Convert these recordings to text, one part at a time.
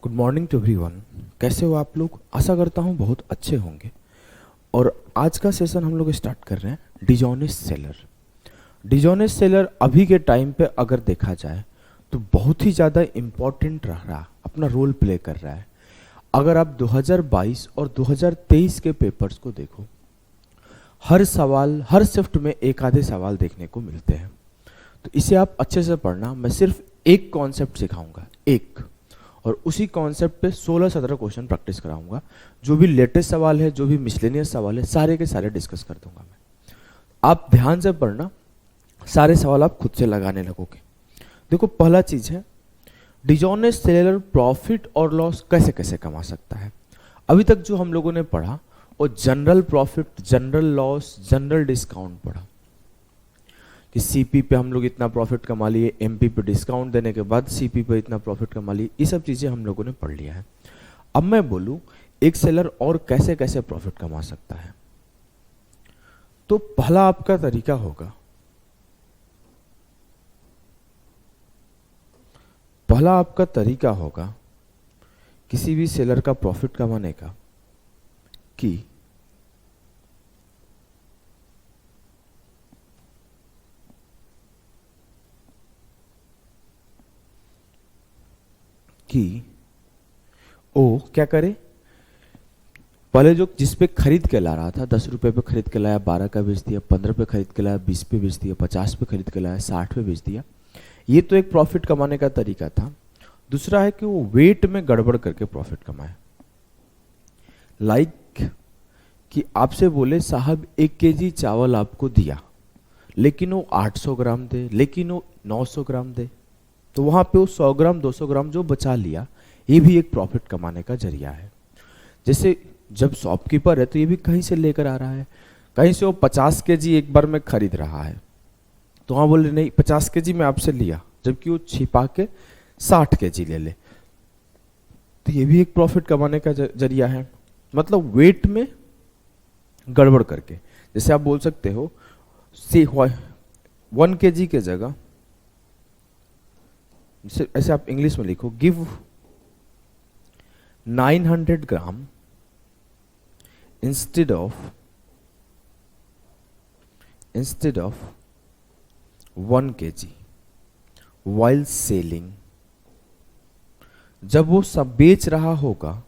Good morning to everyone. कैसे हो आप लोग? आशा करता हूँ बहुत अच्छे होंगे। और आज का सेशन हम लोग स्टार्ट कर रहे हैं डिजॉनेस्ट सेलर। डिजॉनेस्ट सेलर अभी के टाइम पे अगर देखा जाए तो बहुत ही ज़्यादा इम्पॉर्टेंट रह रहा, अपना रोल प्ले कर रहा है। अगर आप 2022 और 2023 के पेपर्स को देखो, हर सवाल, हर शिफ्ट में एक आधे सवाल देखने को मिलते हैं। तो इसे आप अच्छे से पढ़ना। मैं सिर्फ एक कॉन्सेप्ट सिखाऊंगा, एक, और उसी कॉन्सेप्ट पे 16-17 क्वेश्चन प्रैक्टिस कराऊंगा। जो भी लेटेस्ट सवाल है, जो भी मिसलेनियस सवाल है, सारे के सारे डिस्कस कर दूंगा मैं। आप ध्यान से पढ़ना, सारे सवाल आप खुद से लगाने लगोगे। देखो, पहला चीज है डिजॉनेस्ट सेलर प्रॉफिट और लॉस कैसे कैसे कमा सकता है। अभी तक जो हम लोगों ने पढ़ा वो general profit, general loss, general discount पढ़ा कि सीपी पे हम लोग इतना प्रॉफिट कमा लिए, एमपी पे डिस्काउंट देने के बाद सीपी पे इतना प्रॉफिट कमा लिए। ये सब चीजें हम लोगों ने पढ़ लिया है। अब मैं बोलूं एक सेलर और कैसे कैसे प्रॉफिट कमा सकता है, तो पहला आपका तरीका होगा, किसी भी सेलर का प्रॉफिट कमाने का कि ओ क्या करे, पहले जो जिस पे खरीद के ला रहा था, 10 रुपए पे खरीद के लाया, 12 का बेच दिया, 15 पे खरीद के लाया, 20 पे बेच दिया, 50 पे खरीद के लाया, 60 पे बेच दिया। ये तो एक प्रॉफिट कमाने का तरीका था। दूसरा है कि वो वेट में गड़बड़ करके प्रॉफिट कमाए। लाइक कि आपसे बोले साहब 1 केजी चावल आपको दिया, लेकिन वो 800 ग्राम दे, लेकिन वो 900 ग्राम दे, तो वहां पे वो 100 ग्राम 200 ग्राम जो बचा लिया, ये भी एक प्रॉफिट कमाने का जरिया है। जैसे जब शॉपकीपर है तो ये भी कहीं से लेकर आ रहा है, कहीं से वो 50 केजी एक बार में खरीद रहा है, तो वहां बोले नहीं 50 केजी में आपसे लिया, जबकि वो छिपा के 60 केजी ले ले, तो ये भी एक प्रॉफिट कमाने का जरिया है। मतलब वेट में गड़बड़ करके, जैसे आप बोल सकते हो 1 केजी के जगह, ऐसे आप इंग्लिश में लिखो, give 900 gram instead of 1 KG while selling. जब वो सब बेच रहा होगा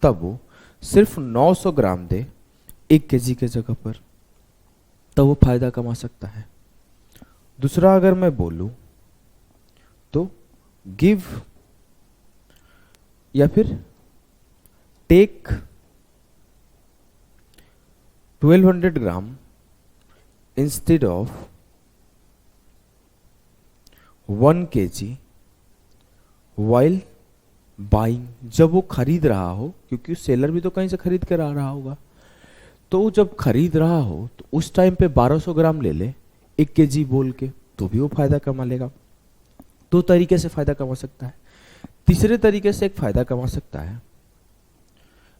तब वो सिर्फ 900 ग्राम दे 1 केजी के जगह पर, तब वो फायदा कमा सकता है। दूसरा अगर मैं बोलूं तो गिव या फिर take 1200 gram instead of 1 KG while buying. जब वो खरीद रहा हो, क्योंकि सेलर भी तो कहीं से खरीद कर आ रहा होगा, तो वो जब खरीद रहा हो तो उस टाइम पे 1200 ग्राम ले ले 1 केजी बोल के, तो भी वो फायदा कमा लेगा। 2 तरीके से फायदा कमा सकता है। तीसरे तरीके से एक फायदा कमा सकता है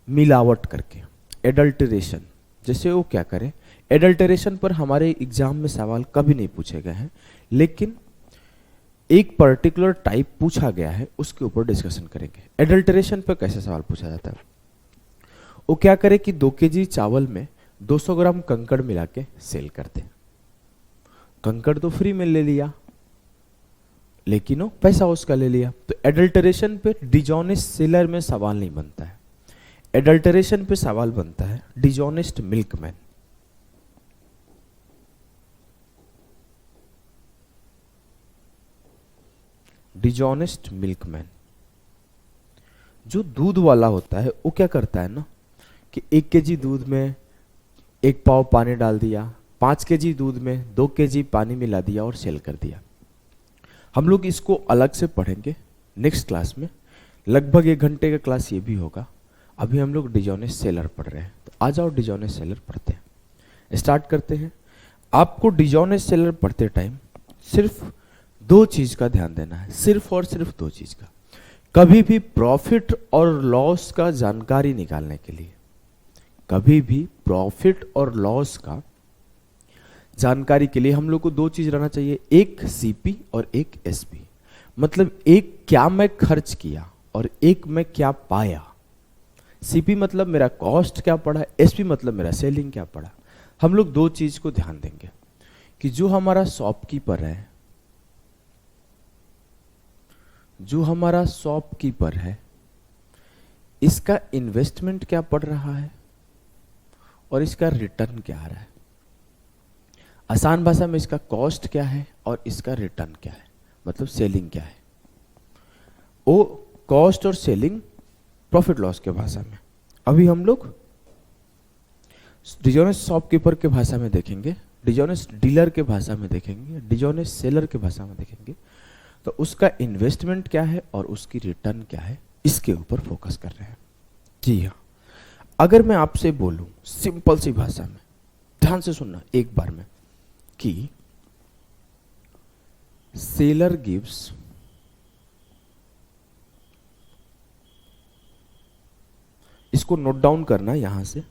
मिलावट करके, एडल्टरेशन। जैसे वो क्या करे, एडल्टरेशन पर हमारे एग्जाम में सवाल कभी नहीं पूछे गए हैं, लेकिन एक पर्टिकुलर टाइप पूछा गया है, उसके ऊपर डिस्कशन करेंगे। एडल्टरेशन पर कैसे सवाल पूछा जाता है, वो क्या करे कि 2 केजी चावल में 200 ग्राम कंकड़ मिला के सेल कर दे। कंकड़ तो फ्री में ले लिया, लेकिन वो पैसा उसका ले लिया। तो एडल्टरेशन पे डिजॉनेस्ट सेलर में सवाल नहीं बनता है, एडल्टरेशन पे सवाल बनता है डिजॉनेस्ट मिल्कमैन। डिजॉनेस्ट मिल्कमैन जो दूध वाला होता है, वो क्या करता है ना कि 1 केजी दूध में 1 पाव पानी डाल दिया, 5 केजी दूध में 2 केजी पानी मिला दिया और सेल कर दिया। हम लोग इसको अलग से पढ़ेंगे नेक्स्ट क्लास में, लगभग 1 घंटे का क्लास ये भी होगा। अभी हम लोग डिजॉनेस्ट सेलर पढ़ रहे हैं, तो आ जाओ डिजॉनेस्ट सेलर पढ़ते हैं, स्टार्ट करते हैं। आपको डिजॉनेस्ट सेलर पढ़ते टाइम सिर्फ 2 चीज का ध्यान देना है, सिर्फ और सिर्फ 2 चीज का। कभी भी प्रॉफिट और लॉस का जानकारी निकालने के लिए, कभी भी प्रॉफिट और लॉस का जानकारी के लिए हम लोग को 2 चीज रहना चाहिए, एक सीपी और एक एसपी। मतलब एक क्या मैं खर्च किया और एक में क्या पाया। सीपी मतलब मेरा कॉस्ट क्या पड़ा, एसपी मतलब मेरा सेलिंग क्या पड़ा। हम लोग दो चीज को ध्यान देंगे कि जो हमारा शॉपकीपर है, इसका इन्वेस्टमेंट क्या पड़ रहा है और इसका रिटर्न क्या आ रहा है। आसान भाषा में इसका कॉस्ट क्या है और इसका रिटर्न क्या है, मतलब सेलिंग क्या है। वो कॉस्ट और सेलिंग प्रॉफिट लॉस के भाषा में। अभी हम लोग डिजॉनेस्ट शॉपकीपर के भाषा में देखेंगे, डिजॉनेस्ट डीलर के भाषा में देखेंगे, डिजॉनेस्ट सेलर के भाषा में देखेंगे। तो उसका इन्वेस्टमेंट क्या है और उसकी रिटर्न क्या है, इसके ऊपर फोकस कर रहे हैं। जी हाँ, अगर मैं आपसे बोलूं सिंपल सी भाषा में, ध्यान से सुनना एक बार में, कि सेलर गिव्स इसको नोट डाउन करना यहां से,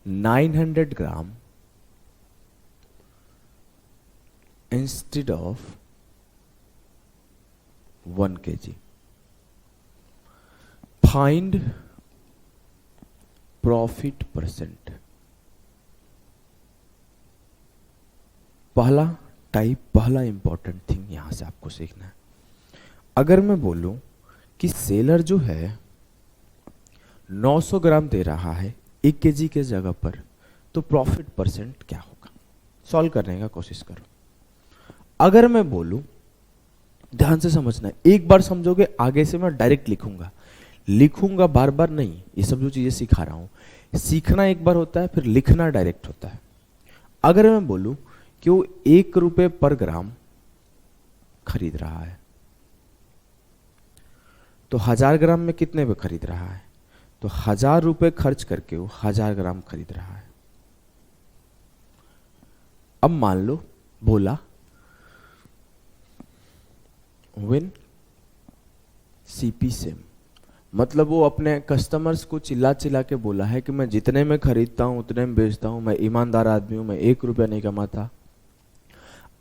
900 gram instead of 1 kg। Find profit percent. पहला टाइप, पहला इंपॉर्टेंट थिंग यहां से आपको सीखना है। अगर मैं बोलूं कि सेलर जो है 900 ग्राम दे रहा है 1 kg के जगह पर, तो प्रॉफिट परसेंट क्या होगा, सॉल्व करने का कोशिश करो। अगर मैं बोलूं, ध्यान से समझना, एक बार समझोगे, आगे से मैं डायरेक्ट लिखूंगा बार बार नहीं। ये सब जो चीजें सिखा रहा हूं, सीखना एक बार होता है, फिर लिखना डायरेक्ट होता है। अगर मैं बोलूं कि वो 1 रुपए पर ग्राम खरीद रहा है, तो 1000 ग्राम में कितने पे खरीद रहा है, तो 1000 रुपए खर्च करके वो 1000 ग्राम खरीद रहा है। अब मान लो बोला विन सीपी सेम, मतलब वो अपने कस्टमर्स को चिल्ला चिल्ला के बोला है कि मैं जितने में खरीदता हूं उतने में बेचता हूं, मैं ईमानदार आदमी हूं, मैं 1 रुपया नहीं कमाता।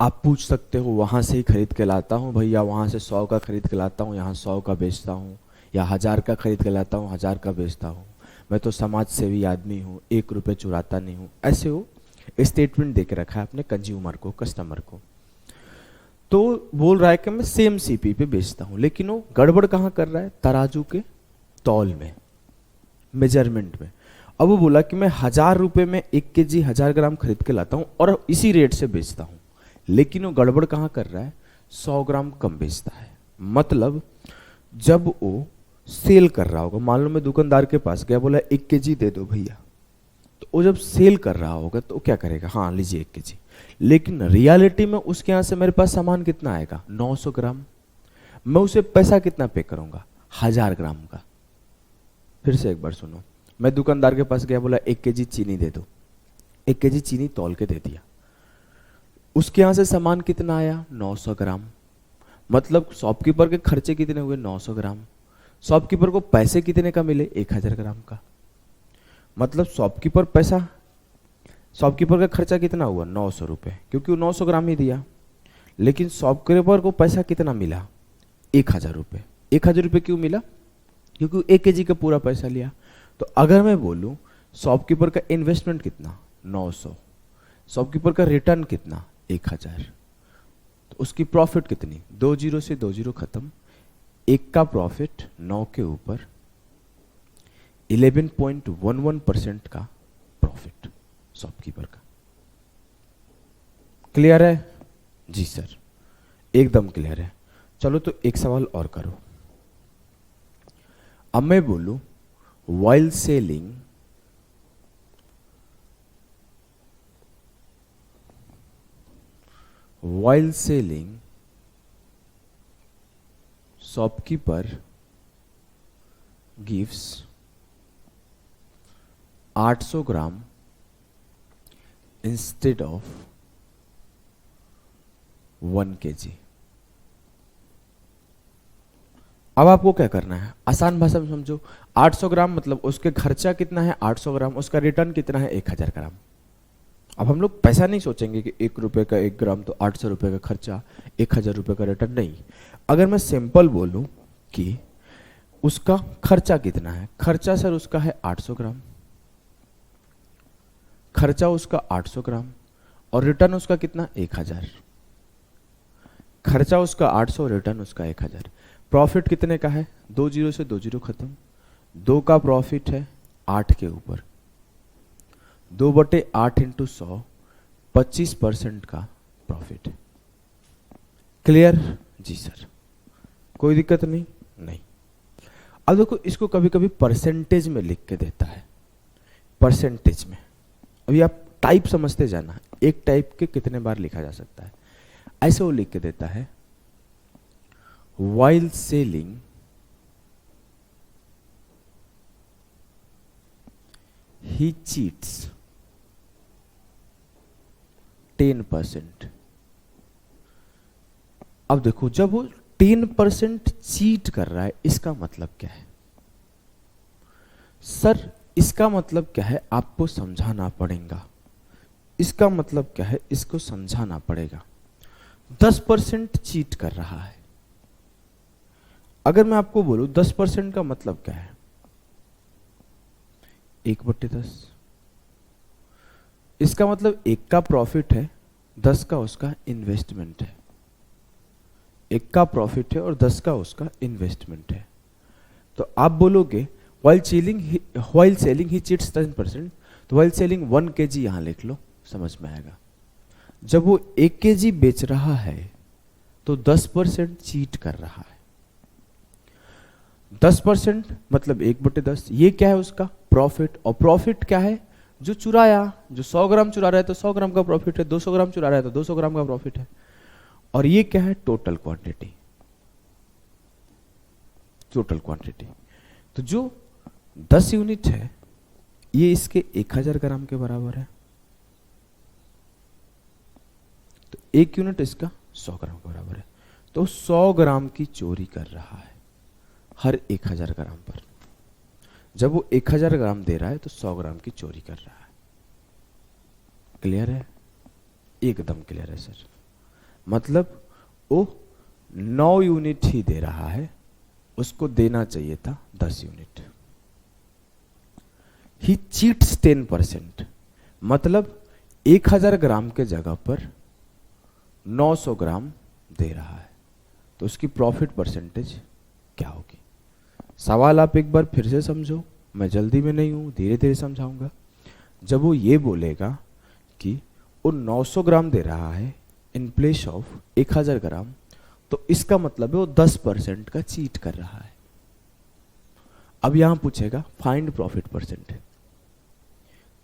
आप पूछ सकते हो वहां से ही खरीद के लाता हूं भैया, वहां से 100 का खरीद के लाता हूं, यहाँ 100 का बेचता हूं, या 1000 का खरीद के लाता हूं 1000 का बेचता हूं, मैं तो समाज सेवी आदमी हूं, 1 रुपये चुराता नहीं हूं। ऐसे वो स्टेटमेंट दे के रखा है अपने कंज्यूमर को, कस्टमर को। तो बोल रहा है कि मैं सेम सीपी पे बेचता हूं, लेकिन वो गड़बड़ कहां कर रहा है, तराजू के तौल में, मेजरमेंट में। अब वो बोला कि मैं 1000 रुपये में 1 kg 1000 ग्राम खरीद के लाता हूं और इसी रेट से बेचता हूं, लेकिन वो गड़बड़ कहां कर रहा है, 100 ग्राम कम बेचता है। मतलब जब वो सेल कर रहा होगा, मान लो मैं दुकानदार के पास गया, बोला 1 kg दे दो भैया, तो वो जब सेल कर रहा होगा तो क्या करेगा, हाँ लीजिए 1 kg, लेकिन रियलिटी में उसके यहां से मेरे पास सामान कितना आएगा, 900 ग्राम। मैं उसे पैसा कितना पे करूंगा, 1000 ग्राम का। फिर से एक बार सुनो, मैं दुकानदार के पास गया, बोला 1 kg चीनी दे दो, 1 kg चीनी तौल के दे दिया, उसके यहां से सामान कितना आया, 900 ग्राम। मतलब शॉपकीपर के खर्चे कितने हुए, 900 ग्राम। शॉपकीपर को पैसे कितने का मिले, 1000 ग्राम का। मतलब शॉपकीपर का खर्चा कितना हुआ, 900 रुपए, क्योंकि वो 900 ग्राम ही दिया। लेकिन शॉपकीपर को पैसा कितना मिला, 1000 रुपए। 1000 रुपए क्यों मिला, क्योंकि 1 kg का पूरा पैसा लिया। तो अगर मैं बोलूं शॉपकीपर का इन्वेस्टमेंट कितना, 900, शॉपकीपर का रिटर्न कितना, 1000, तो उसकी प्रॉफिट कितनी, 2 जीरो से 2 जीरो खत्म, 1 का प्रॉफिट 9 के ऊपर 11.11% का प्रॉफिट शॉपकीपर का। क्लियर है, जी सर एकदम क्लियर है। चलो तो एक सवाल और करो। अब मैं बोलूं while selling shopkeeper gives 800 gram instead of 1 kg। अब आपको क्या करना है, आसान भाषा में समझो। 800 ग्राम मतलब उसके खर्चा कितना है, 800 ग्राम, उसका रिटर्न कितना है, 1000 ग्राम। अब हम लोग पैसा नहीं सोचेंगे कि 1 रुपए का 1 ग्राम तो 800 रुपए का खर्चा, 1000 रुपए का रिटर्न, नहीं। अगर मैं सिंपल बोलूं कि उसका खर्चा कितना है? खर्चा सर उसका है 800 ग्राम, खर्चा उसका 800 ग्राम और रिटर्न उसका कितना? 1000। खर्चा उसका 800, रिटर्न उसका 1000। प्रॉफिट कितने का है? 2 जीरो से 2 जीरो खत्म, 2 का प्रॉफिट है 8 के ऊपर, 2/8 इंटू 100, 25% का प्रॉफिट है। क्लियर? जी सर, कोई दिक्कत नहीं? नहीं। अब देखो, इसको कभी कभी परसेंटेज में लिख के देता है, परसेंटेज में। अभी आप टाइप समझते जाना, एक टाइप के कितने बार लिखा जा सकता है। ऐसे वो लिख के देता है, while selling he cheats 10%। अब देखो, जब वो 10% चीट कर रहा है, इसका मतलब क्या है? सर इसका मतलब क्या है? आपको समझाना पड़ेगा। इसका मतलब क्या है? इसको समझाना पड़ेगा। 10% चीट कर रहा है। अगर मैं आपको बोलूं 10% का मतलब क्या है? 1/10। इसका मतलब 1 का प्रॉफिट है, 10 का उसका इन्वेस्टमेंट है। 1 का प्रॉफिट है और 10 का उसका इन्वेस्टमेंट है। तो आप बोलोगे while selling he cheats 10%, तो while selling 1 kg यहां लिख लो, समझ में आएगा। जब वो 1 kg बेच रहा है तो 10% चीट कर रहा है। 10% मतलब 1/10। ये क्या है? उसका प्रॉफिट। और प्रॉफिट क्या है? जो चुराया, जो 100 ग्राम चुरा रहा है तो 100 ग्राम का प्रॉफिट है, 200 ग्राम चुरा रहा है तो 200 ग्राम का प्रॉफिट है। और ये क्या है? Total quantity. Total quantity. तो जो 10 यूनिट है ये इसके 1000 ग्राम के बराबर है, तो 1 यूनिट इसका 100 ग्राम के बराबर है। तो 100 ग्राम की चोरी कर रहा है हर 1000 ग्राम पर। जब वो 1000 ग्राम दे रहा है तो 100 ग्राम की चोरी कर रहा है। क्लियर है? एकदम क्लियर है सर। मतलब वो 9 यूनिट ही दे रहा है, उसको देना चाहिए था 10 यूनिट। ही चीट्स 10%, मतलब 1000 ग्राम के जगह पर 900 ग्राम दे रहा है, तो उसकी प्रॉफिट परसेंटेज क्या होगी? सवाल आप एक बार फिर से समझो, मैं जल्दी में नहीं हूं, धीरे धीरे समझाऊंगा। जब वो ये बोलेगा कि वो 900 ग्राम दे रहा है इन प्लेस ऑफ 1000 ग्राम, तो इसका मतलब है वो 10% का चीट कर रहा है। अब यहां पूछेगा find profit percent,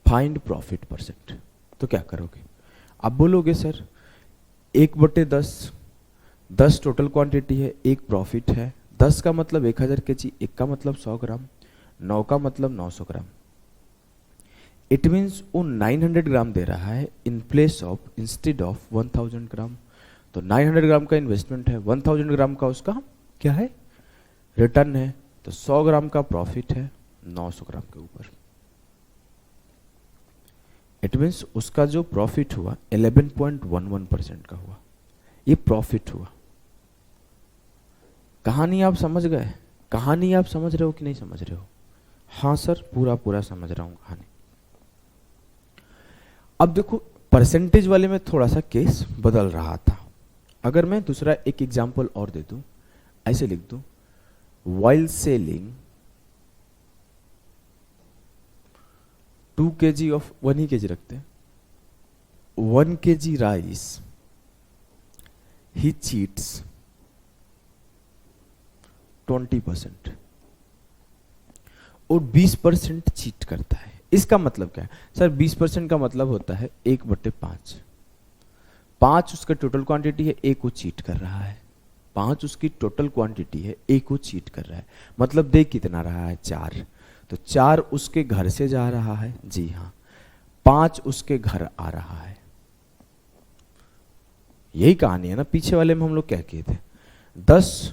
find profit percent. तो क्या करोगे? आप बोलोगे सर 1/10, 10 टोटल क्वांटिटी है, 1 प्रॉफिट है, 10 का मतलब 1000 kg, 1 का मतलब 100 ग्राम, 9 का मतलब 900 ग्राम। इट मीन्स वो 900 ग्राम दे रहा है in place of, instead of 1000 ग्राम। तो 900 ग्राम का इन्वेस्टमेंट है, 1000 ग्राम का उसका क्या है? रिटर्न है। तो 100 ग्राम का प्रॉफिट है 900 ग्राम के ऊपर। इट मीन्स उसका जो प्रॉफिट हुआ 11.11% का हुआ। ये प्रॉफिट हुआ। कहानी आप समझ गए? कहानी आप समझ रहे हो कि नहीं समझ रहे हो? हाँ सर, पूरा पूरा समझ रहा हूं कहानी। अब देखो, परसेंटेज वाले में थोड़ा सा केस बदल रहा था। अगर मैं दूसरा एक एग्जांपल और दे दूं, ऐसे लिख दूं, while selling 2 kg of 1 he kg रखते हैं, 1 kg rice he cheats 20% और 20% चीट करता है। इसका मतलब क्या है? सर 20% का मतलब होता है 1/5। 5 उसका टोटल क्वांटिटी है, 1 को चीट कर रहा है। 5 उसकी टोटल क्वांटिटी है, 1 को चीट कर रहा है। मतलब दे कितना रहा है? 4। तो 4 उसके घर से जा रहा है। जी हाँ, 5 उसके घर आ रहा है। यही कहानी है ना। पीछे वाले में हम लोग क्या किए थे? 10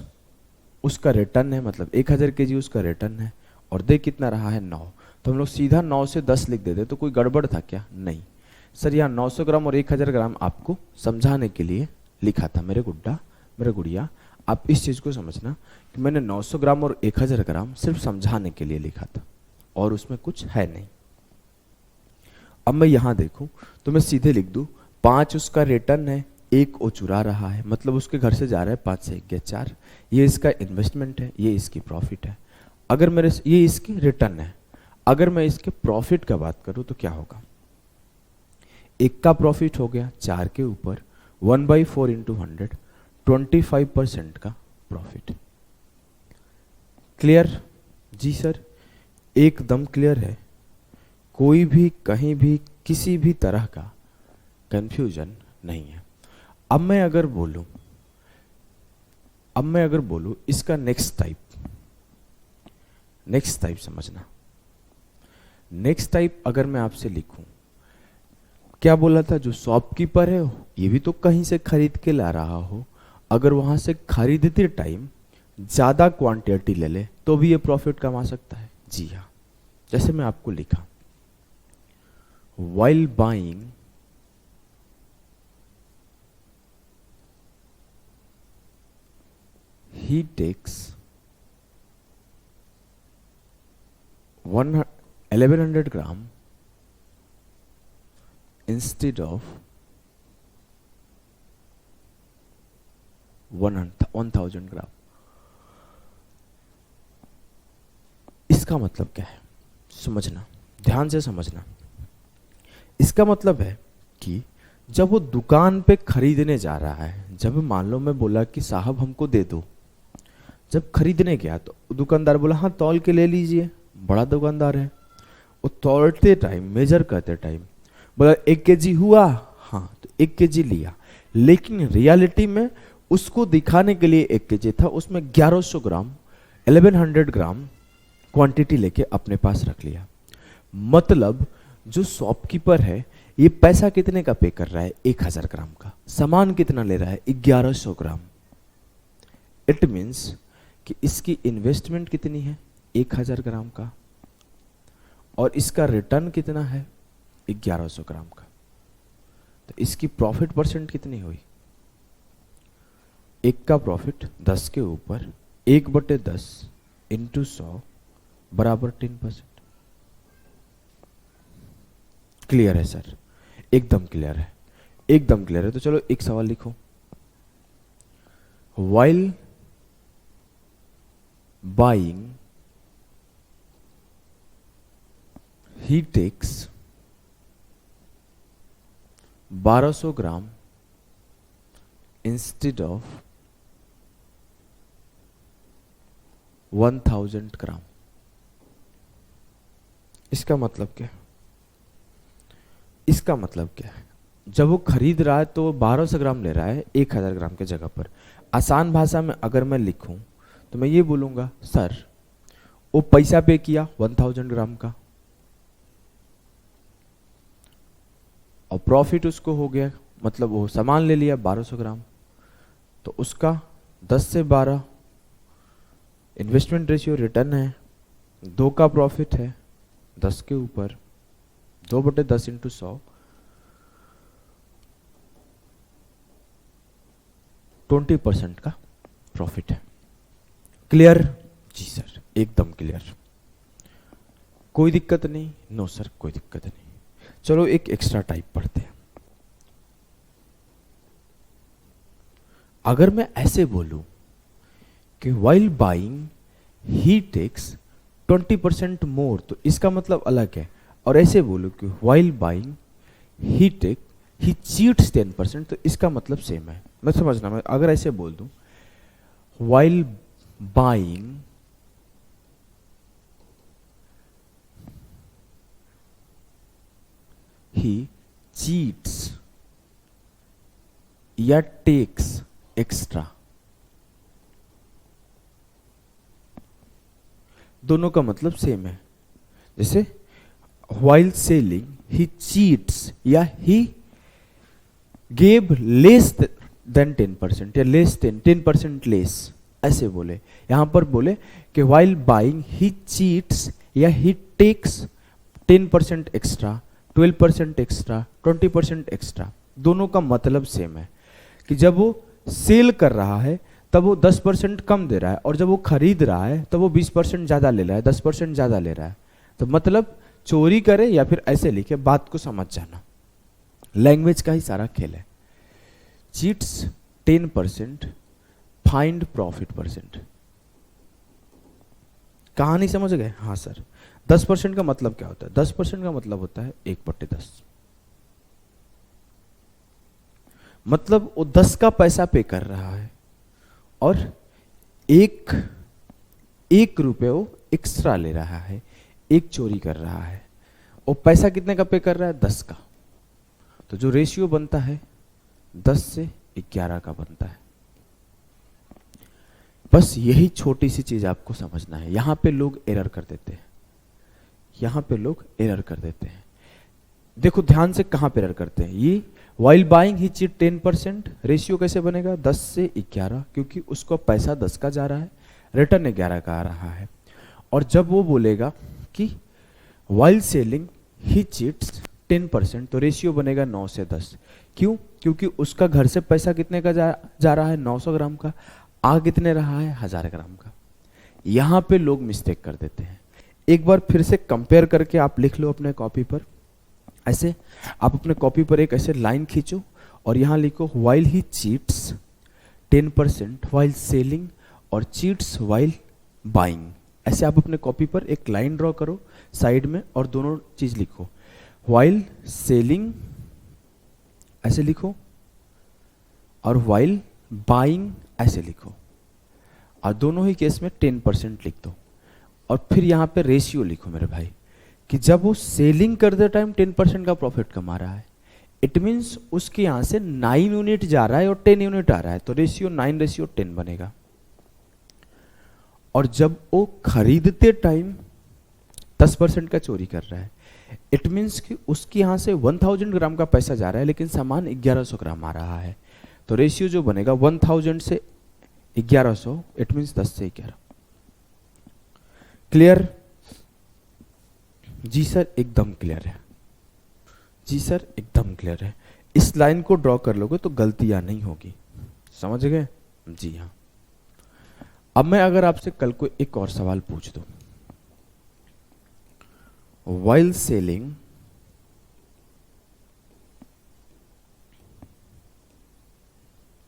उसका रिटर्न है, मतलब 1000 kg उसका रिटर्न है, और दे कितना रहा है? 9। तो हम लोग सीधा 9 से 10 लिख देते। तो कोई गड़बड़ था क्या? नहीं सर, यहाँ 900 ग्राम और 1000 ग्राम आपको समझाने के लिए लिखा था मेरे गुड्डा, मेरे गुड़िया। आप इस चीज को समझना कि मैंने 900 ग्राम और 1000 ग्राम सिर्फ समझाने के लिए लिखा था और उसमें कुछ है नहीं। अब मैं यहां देखूं तो मैं सीधे लिख दूं 5 उसका रिटर्न है, 1 वो चुरा रहा है, मतलब उसके घर से जा रहा है 5 से 1 गया 4। ये इसका इन्वेस्टमेंट है, ये इसकी प्रॉफिट है। अगर मेरे ये इसकी रिटर्न है, अगर मैं इसके प्रॉफिट का बात करूं तो क्या होगा, 1 का प्रॉफिट हो गया 4 के ऊपर 1/4 इंटू 100, 25% का प्रॉफिट। क्लियर? जी सर, एकदम क्लियर है, कोई भी कहीं भी किसी भी तरह का कंफ्यूजन नहीं है। अब मैं अगर बोलूं इसका नेक्स्ट टाइप समझना। नेक्स्ट टाइप अगर मैं आपसे लिखूं, क्या बोला था, जो शॉपकीपर है ये भी तो कहीं से खरीद के ला रहा हो, अगर वहां से खरीदते टाइम ज्यादा क्वांटिटी ले ले तो भी ये प्रॉफिट कमा सकता है। जी हाँ, जैसे मैं आपको लिखा, while buying he takes 1100 gram instead of 1000 ग्राम। इसका मतलब क्या है, समझना, ध्यान से समझना। इसका मतलब है कि जब वो दुकान पे खरीदने जा रहा है, जब मान लो मैं बोला कि साहब हमको दे दो, जब खरीदने गया तो दुकानदार बोला हाँ तौल के ले लीजिए, बड़ा दुकानदार है। वो तौलते टाइम, मेजर करते टाइम बोला 1 केजी हुआ, हाँ तो 1 केजी लिया, लेकिन रियलिटी में उसको दिखाने के लिए 1 केजी था, उसमें 1100 ग्राम 1100 ग्राम क्वांटिटी लेके अपने पास रख लिया। मतलब जो शॉपकीपर है ये पैसा कितने का पे कर रहा है, 1000 ग्राम का। सामान कितना ले रहा है, 1100 ग्राम। इट मीन्स कि इसकी इन्वेस्टमेंट कितनी है, 1000 ग्राम का, और इसका रिटर्न कितना है, 1100 ग्राम का। तो इसकी प्रॉफिट परसेंट कितनी हुई, 1 का प्रॉफिट 10 के ऊपर 1/10 इंटू 100 बराबर 10%। क्लियर है सर? एकदम क्लियर है, एकदम क्लियर है। तो चलो एक सवाल लिखो, while buying he takes 1200 gram instead of 1000 ग्राम। इसका मतलब क्या है, इसका मतलब क्या है, जब वो खरीद रहा है तो वो 1200 ग्राम ले रहा है 1000 ग्राम के जगह पर। आसान भाषा में अगर मैं लिखूं तो मैं ये बोलूंगा सर वो पैसा पे किया 1000 ग्राम का और प्रॉफिट उसको हो गया, मतलब वो सामान ले लिया 1200 ग्राम, तो उसका 10 से 12 इन्वेस्टमेंट रेशियो रिटर्न है, 2 का प्रॉफिट है 10 के ऊपर 2/10 इंटू 100 20% का प्रॉफिट है। क्लियर? जी सर, एकदम क्लियर, कोई दिक्कत नहीं? नो सर, कोई दिक्कत नहीं। चलो एक एक्स्ट्रा टाइप पढ़ते हैं। अगर मैं ऐसे बोलूं कि while buying he takes 20% मोर, तो इसका मतलब अलग है। और ऐसे बोलूं कि while buying he cheats 10%, तो इसका मतलब सेम है। मैं समझना, मैं अगर ऐसे बोल दूं while buying he cheats या takes extra, दोनों का मतलब सेम है। जैसे while selling he cheats या he gave less than 10% या less than 10% less, ऐसे बोले। यहां पर बोले कि while buying he cheats या he takes 10% extra, 12% extra, 20% extra, दोनों का मतलब सेम है कि जब वो सेल कर रहा है तब वो 10% कम दे रहा है, और जब वो खरीद रहा है तब वो 20% ज़्यादा ले रहा है, 10% ज़्यादा ले रहा है। तो मतलब चोरी करे या फिर ऐसे लिखे, बात को समझ जाना, लैंग्वेज का ही सारा खेल है। Cheats 10%, find profit percent. कहानी समझ गए? हाँ सर। 10% का मतलब क्या होता है? 10% का मतलब होता है 1/10। मतलब वो 10 का पैसा पे कर रहा है और एक रुपये वो एक्स्ट्रा ले रहा है, एक चोरी कर रहा है। वो पैसा कितने का पे कर रहा है? 10 का। तो जो रेशियो बनता है 10 से 11 का बनता है। बस यही छोटी सी चीज आपको समझना है। यहां पे लोग एरर कर देते हैं, यहां पे लोग एरर कर देते हैं। देखो ध्यान से कहां पे एरर करते हैं। ये वाइल बाइंग ही चीट 10%, रेशियो कैसे बनेगा? 10 से 11, क्योंकि उसको पैसा 10 का जा रहा है, रिटर्न 11 का आ रहा है। और जब वो बोलेगा कि वाइल सेलिंग ही चीट्स 10%, तो रेशियो बनेगा 9 से 10। क्यों? क्योंकि उसका घर से पैसा कितने का जा रहा है? 900 ग्राम का। आ कितने रहा है? 1000 ग्राम का। यहां पे लोग मिस्टेक कर देते हैं। एक बार फिर से कंपेयर करके आप लिख लो अपने कॉपी पर। ऐसे आप अपने कॉपी पर एक ऐसे लाइन खींचो और यहां लिखो while he cheats 10% while selling और चीट्स वाइल बाइंग। ऐसे आप अपने कॉपी पर एक लाइन ड्रॉ करो साइड में और दोनों चीज लिखो। वाइल सेलिंग ऐसे लिखो और वाइल बाइंग ऐसे लिखो, और दोनों ही केस में 10% लिख दो। और फिर यहां पे रेशियो लिखो मेरे भाई, कि जब वो सेलिंग करते टाइम 10% का प्रॉफिट कमा रहा है, इट मीन्स उसके यहां से 9 यूनिट जा रहा है और 10 यूनिट आ रहा है, तो रेशियो 9:10 बनेगा। और जब वो खरीदते टाइम 10% का चोरी कर रहा है, इट मीन्स कि उसके यहां से 1000 ग्राम का पैसा जा रहा है लेकिन सामान 1100 ग्राम आ रहा है, तो रेशियो जो बनेगा 1000 से 1100, इट मीन्स 10 से 11। क्लियर? जी सर एकदम क्लियर है। जी सर एकदम क्लियर है। इस लाइन को ड्रॉ कर लोगे तो गलतियां नहीं होगी। समझ गए? जी हाँ। अब मैं अगर आपसे कल को एक और सवाल पूछ दूं, वाइल सेलिंग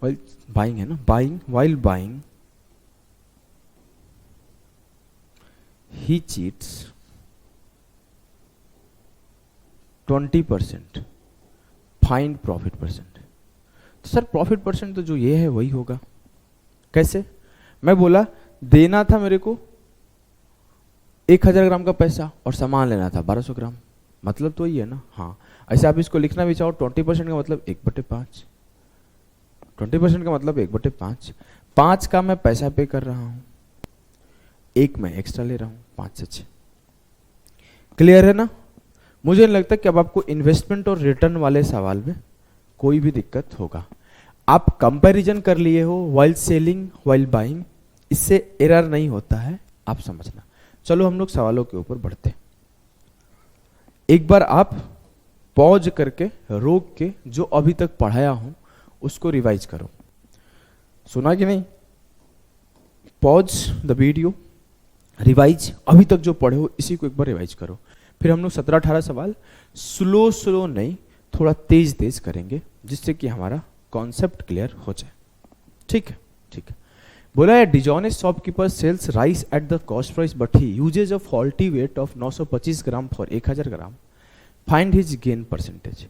वाइल बाइंग है ना, बाइंग वाइल बाइंग ही चीट्स 20%, फाइंड प्रॉफिट परसेंट। तो सर प्रॉफिट परसेंट तो जो ये है वही होगा। कैसे? मैं बोला देना था मेरे को 1000 ग्राम का पैसा और सामान लेना था 1200 ग्राम, मतलब तो वही है ना। हाँ, ऐसे आप इसको लिखना भी चाहो 20% का मतलब 1/5, 20% का मतलब 1/5। 5 का मैं पैसा पे कर रहा हूं, 1 मैं एक्स्ट्रा ले रहा हूं, 5 से 6। क्लियर है ना? मुझे नहीं लगता कि अब आपको इन्वेस्टमेंट और रिटर्न वाले सवाल में कोई भी दिक्कत होगा। आप कंपैरिजन कर लिए हो वाइल सेलिंग वाइल बाइंग, इससे एरर नहीं होता है, आप समझना। चलो हम लोग सवालों के ऊपर बढ़ते हैं। एक बार आप पॉज करके रोक के जो अभी तक पढ़ाया हूं उसको रिवाइज करो। सुना कि नहीं? पॉज द वीडियो, रिवाइज, अभी तक जो पढ़े हो इसी को एक बार रिवाइज करो। फिर हम लोग 17-18 सवाल स्लो नहीं, थोड़ा तेज तेज करेंगे, जिससे कि हमारा कॉन्सेप्ट क्लियर हो जाए। ठीक है? ठीक है। बोला है dishonest shopkeeper sells rice at the cost price but he uses a faulty weight of 925 gram for 1000 gram, find his gain percentage.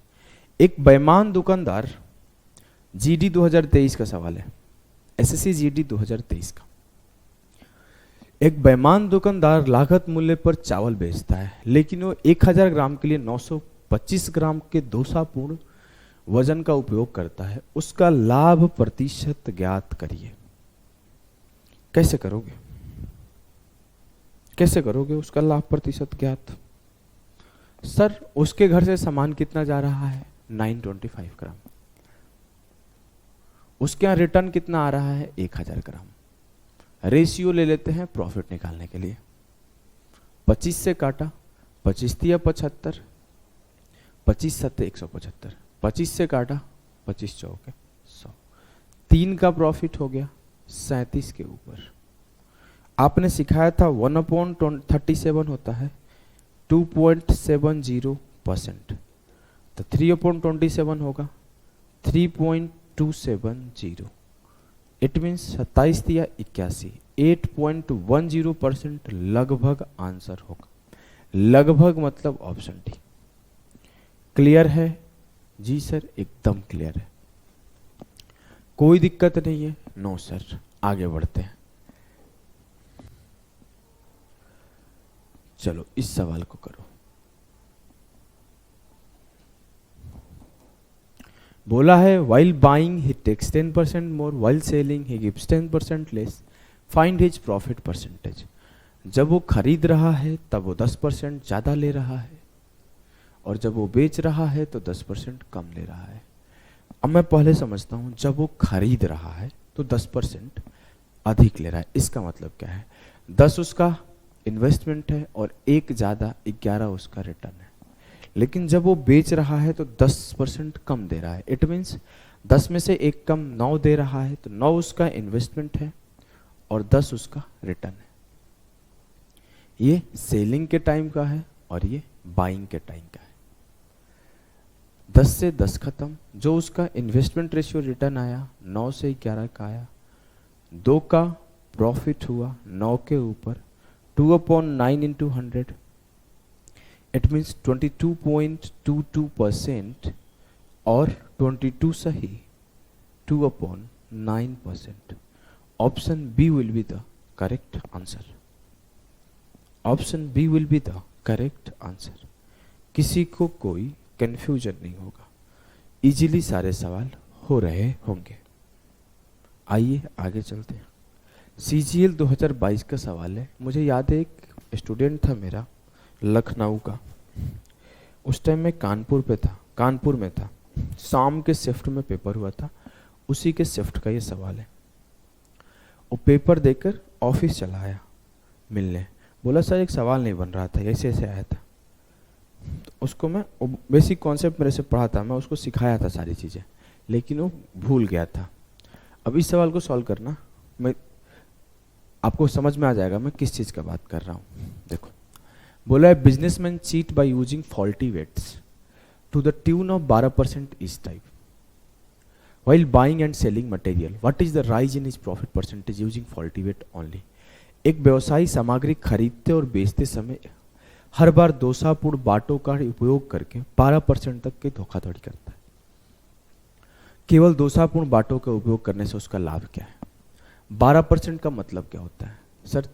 एक बेईमान दुकानदार, जीडी 2023 का सवाल है, एसएससी जीडी 2023 का। एक बेईमान दुकानदार लागत मूल्य पर चावल बेचता है, लेकिन वो 1000 ग्राम के लिए 925 ग्राम के दोषापूर्ण वजन का उपयोग करता है। उसका लाभ प्रतिशत ज्ञात करिए। कैसे करोगे? कैसे करोगे उसका लाभ प्रतिशत ज्ञात? सर उसके घर से सामान कितना जा रहा है? 925 ग्राम। उसके यहां रिटर्न कितना आ रहा है? 1000 ग्राम। रेशियो ले लेते हैं प्रॉफिट निकालने के लिए। 25 से काटा, 25 तिया 75, 25 सत्ते 175, 25 से काटा, 25 चौके 100। 3 का प्रॉफिट हो गया, 37 के ऊपर। आपने सिखाया था 1/37 होता है 2.70%, तो 3/27 होगा 3.270। इट मीन्स 27 या 81, 8.10% लगभग आंसर होगा। लगभग मतलब ऑप्शन डी। क्लियर है? जी सर एकदम क्लियर है, कोई दिक्कत नहीं है। नो सर, आगे बढ़ते हैं। चलो इस सवाल को करो। बोला है while buying he takes 10% more, while selling he gives 10% less, find his profit percentage। जब वो खरीद रहा है तब वो 10% ज़्यादा ले रहा है, और जब वो बेच रहा है तो 10% कम ले रहा है। अब मैं पहले समझता हूँ, जब वो खरीद रहा है तो 10% अधिक ले रहा है। इसका मतलब क्या है? 10 उसका इन्वेस्टमेंट है और 1 ज़्यादा 11 उसका रिटर्न है। लेकिन जब वो बेच रहा है तो 10% कम दे रहा है। इट मीन्स 10 में से 1 कम 9 दे रहा है, तो 9 उसका इन्वेस्टमेंट है और 10 उसका रिटर्न है। ये सेलिंग के टाइम का है और ये बाइंग के टाइम का है। 10 से 10 खत्म, जो उसका इन्वेस्टमेंट रेशियो रिटर्न आया 9 से 11 का आया, 2 का प्रॉफिट हुआ 9 के ऊपर, 2/9 इंटू 100, इट मीन्स 22.22% और 22 सही 2/9%। Option B will be the correct answer. Option B will be the correct answer. किसी को कोई कंफ्यूजन नहीं होगा, इजीली सारे सवाल हो रहे होंगे। आइए आगे चलते हैं। CGL 2022 का सवाल है। मुझे याद है एक स्टूडेंट था मेरा लखनऊ का, उस टाइम मैं कानपुर में था, शाम के शिफ्ट में पेपर हुआ था, उसी के शिफ्ट का ये सवाल है। वो पेपर देकर ऑफिस चला आया मिलने, बोला सर एक सवाल नहीं बन रहा था, ऐसे ऐसे आया था। तो उसको मैं बेसिक कॉन्सेप्ट मेरे से पढ़ा था, मैं उसको सिखाया था सारी चीज़ें, लेकिन वो भूल गया था। अब इस सवाल को सॉल्व करना, मैं आपको समझ में आ जाएगा मैं किस चीज़ का बात कर रहा हूँ। देखो, बोला है businessman cheat by using faulty weights to the tune of 12% each type while buying and selling material, what is the rise in his profit percentage using faulty weight only। एक व्यवसायी सामग्री खरीदते और बेचते समय हर बार दोषापूर्ण बाटों का उपयोग करके 12% तक की धोखाधड़ी करता है। केवल दोषापूर्ण बाटों का उपयोग करने से उसका लाभ क्या है? 12% का मतलब क्या होता है सर?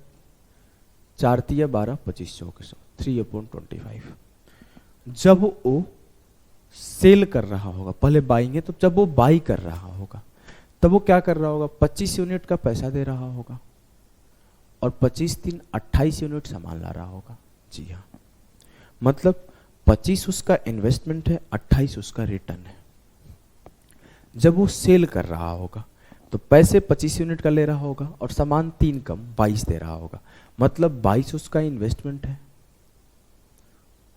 4 तिया 12, 25 चौके 100, 3/25। जब वो सेल कर रहा होगा, पहले बाइंग है, तो जब वो बाई कर रहा होगा तब वो क्या कर रहा होगा? 25 यूनिट का पैसा दे रहा होगा और 25 3 28 यूनिट सामान ला रहा होगा। जी हाँ, मतलब 25 उसका इन्वेस्टमेंट है, 28 उसका रिटर्न है। जब वो सेल कर रहा होगा तो पैसे 25 यूनिट का ले रहा होगा और सामान 3 कम 22 दे रहा होगा, मतलब 22 उसका इन्वेस्टमेंट है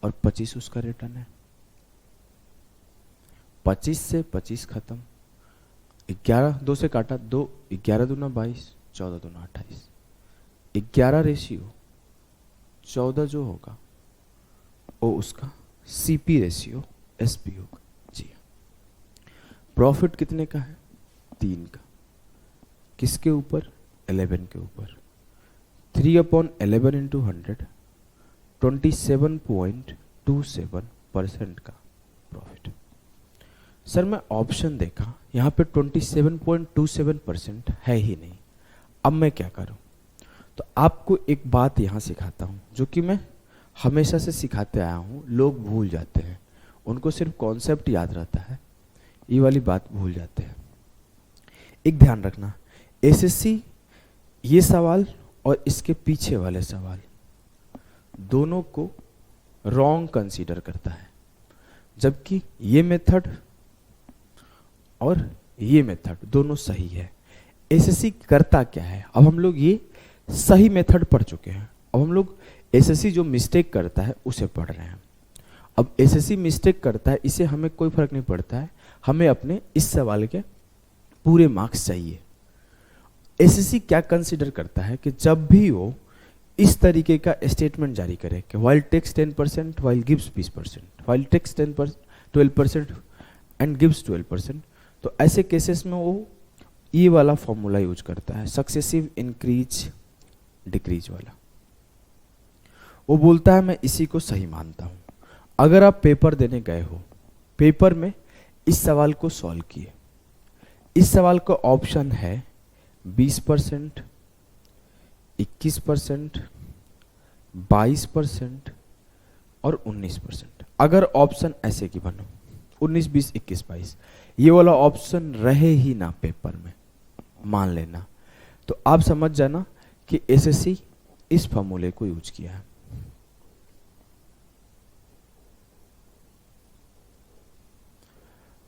और 25 उसका रिटर्न है। 25 से 25 खत्म, 11 2 से काटा 2, 11 दूना 22, 14 दूना 28, 11 रेशियो 14 जो होगा वो उसका CP रेशियो SP होगा। जी, प्रॉफिट कितने का है? 3 का। किसके ऊपर? 11 के ऊपर। 3/11 इंटू 100, 27.27% का प्रॉफिट। सर मैं ऑप्शन देखा, यहाँ पे 27.27% है ही नहीं। अब मैं क्या करूँ? तो आपको एक बात यहाँ सिखाता हूँ जो कि मैं हमेशा से सिखाते आया हूँ, लोग भूल जाते हैं, उनको सिर्फ कॉन्सेप्ट याद रहता है, ये वाली बात भूल जाते हैं। एक ध्यान रखना, SSC ये सवाल और इसके पीछे वाले सवाल दोनों को रॉन्ग कंसीडर करता है, जबकि ये मेथड और ये मेथड दोनों सही है। SSC करता क्या है? अब हम लोग ये सही मेथड पढ़ चुके हैं, अब हम लोग SSC जो मिस्टेक करता है उसे पढ़ रहे हैं। अब SSC मिस्टेक करता है, इसे हमें कोई फर्क नहीं पड़ता है, हमें अपने इस सवाल के पूरे मार्क्स चाहिए। एसएससी क्या कंसीडर करता है कि जब भी वो इस तरीके का स्टेटमेंट जारी करे कि while takes 10%, while gives 20%, while takes 12% and gives 12%, तो ऐसे केसेस में वो ये वाला फॉर्मूला यूज करता है, सक्सेसिव इंक्रीज डिक्रीज वाला। वो बोलता है मैं इसी को सही मानता हूं। अगर आप पेपर देने गए हो, पेपर में इस सवाल को सॉल्व किए, इस सवाल का ऑप्शन है 20%, 21%, 22% और 19%। अगर ऑप्शन ऐसे की बनो 19, 20, 21, 22, ये वाला ऑप्शन रहे ही ना पेपर में, मान लेना, तो आप समझ जाना कि एसएससी इस फॉर्मूले को यूज किया है।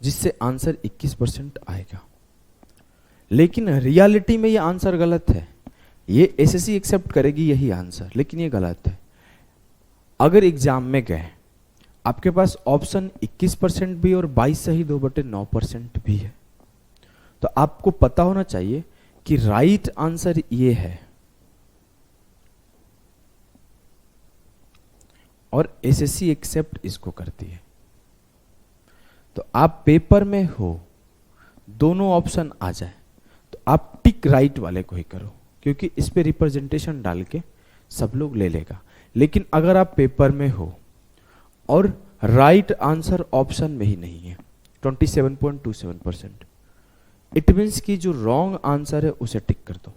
जिससे आंसर 21% आएगा। लेकिन रियलिटी में ये आंसर गलत है। ये एसएससी एक्सेप्ट करेगी यही आंसर, लेकिन ये गलत है। अगर एग्जाम में गए, आपके पास ऑप्शन 21% भी और 22 सही 2/9% भी है, तो आपको पता होना चाहिए कि राइट आंसर ये है, और एसएससी एक्सेप्ट इसको करती है। तो आप पेपर में हो, दोनों ऑप्शन आ जाए, तो आप टिक राइट वाले को ही करो, क्योंकि इस पे रिप्रेजेंटेशन डाल के सब लोग ले लेगा। लेकिन अगर आप पेपर में हो और राइट आंसर ऑप्शन में ही नहीं है 27.27%, इट मीन्स कि जो रॉन्ग आंसर है उसे टिक कर दो।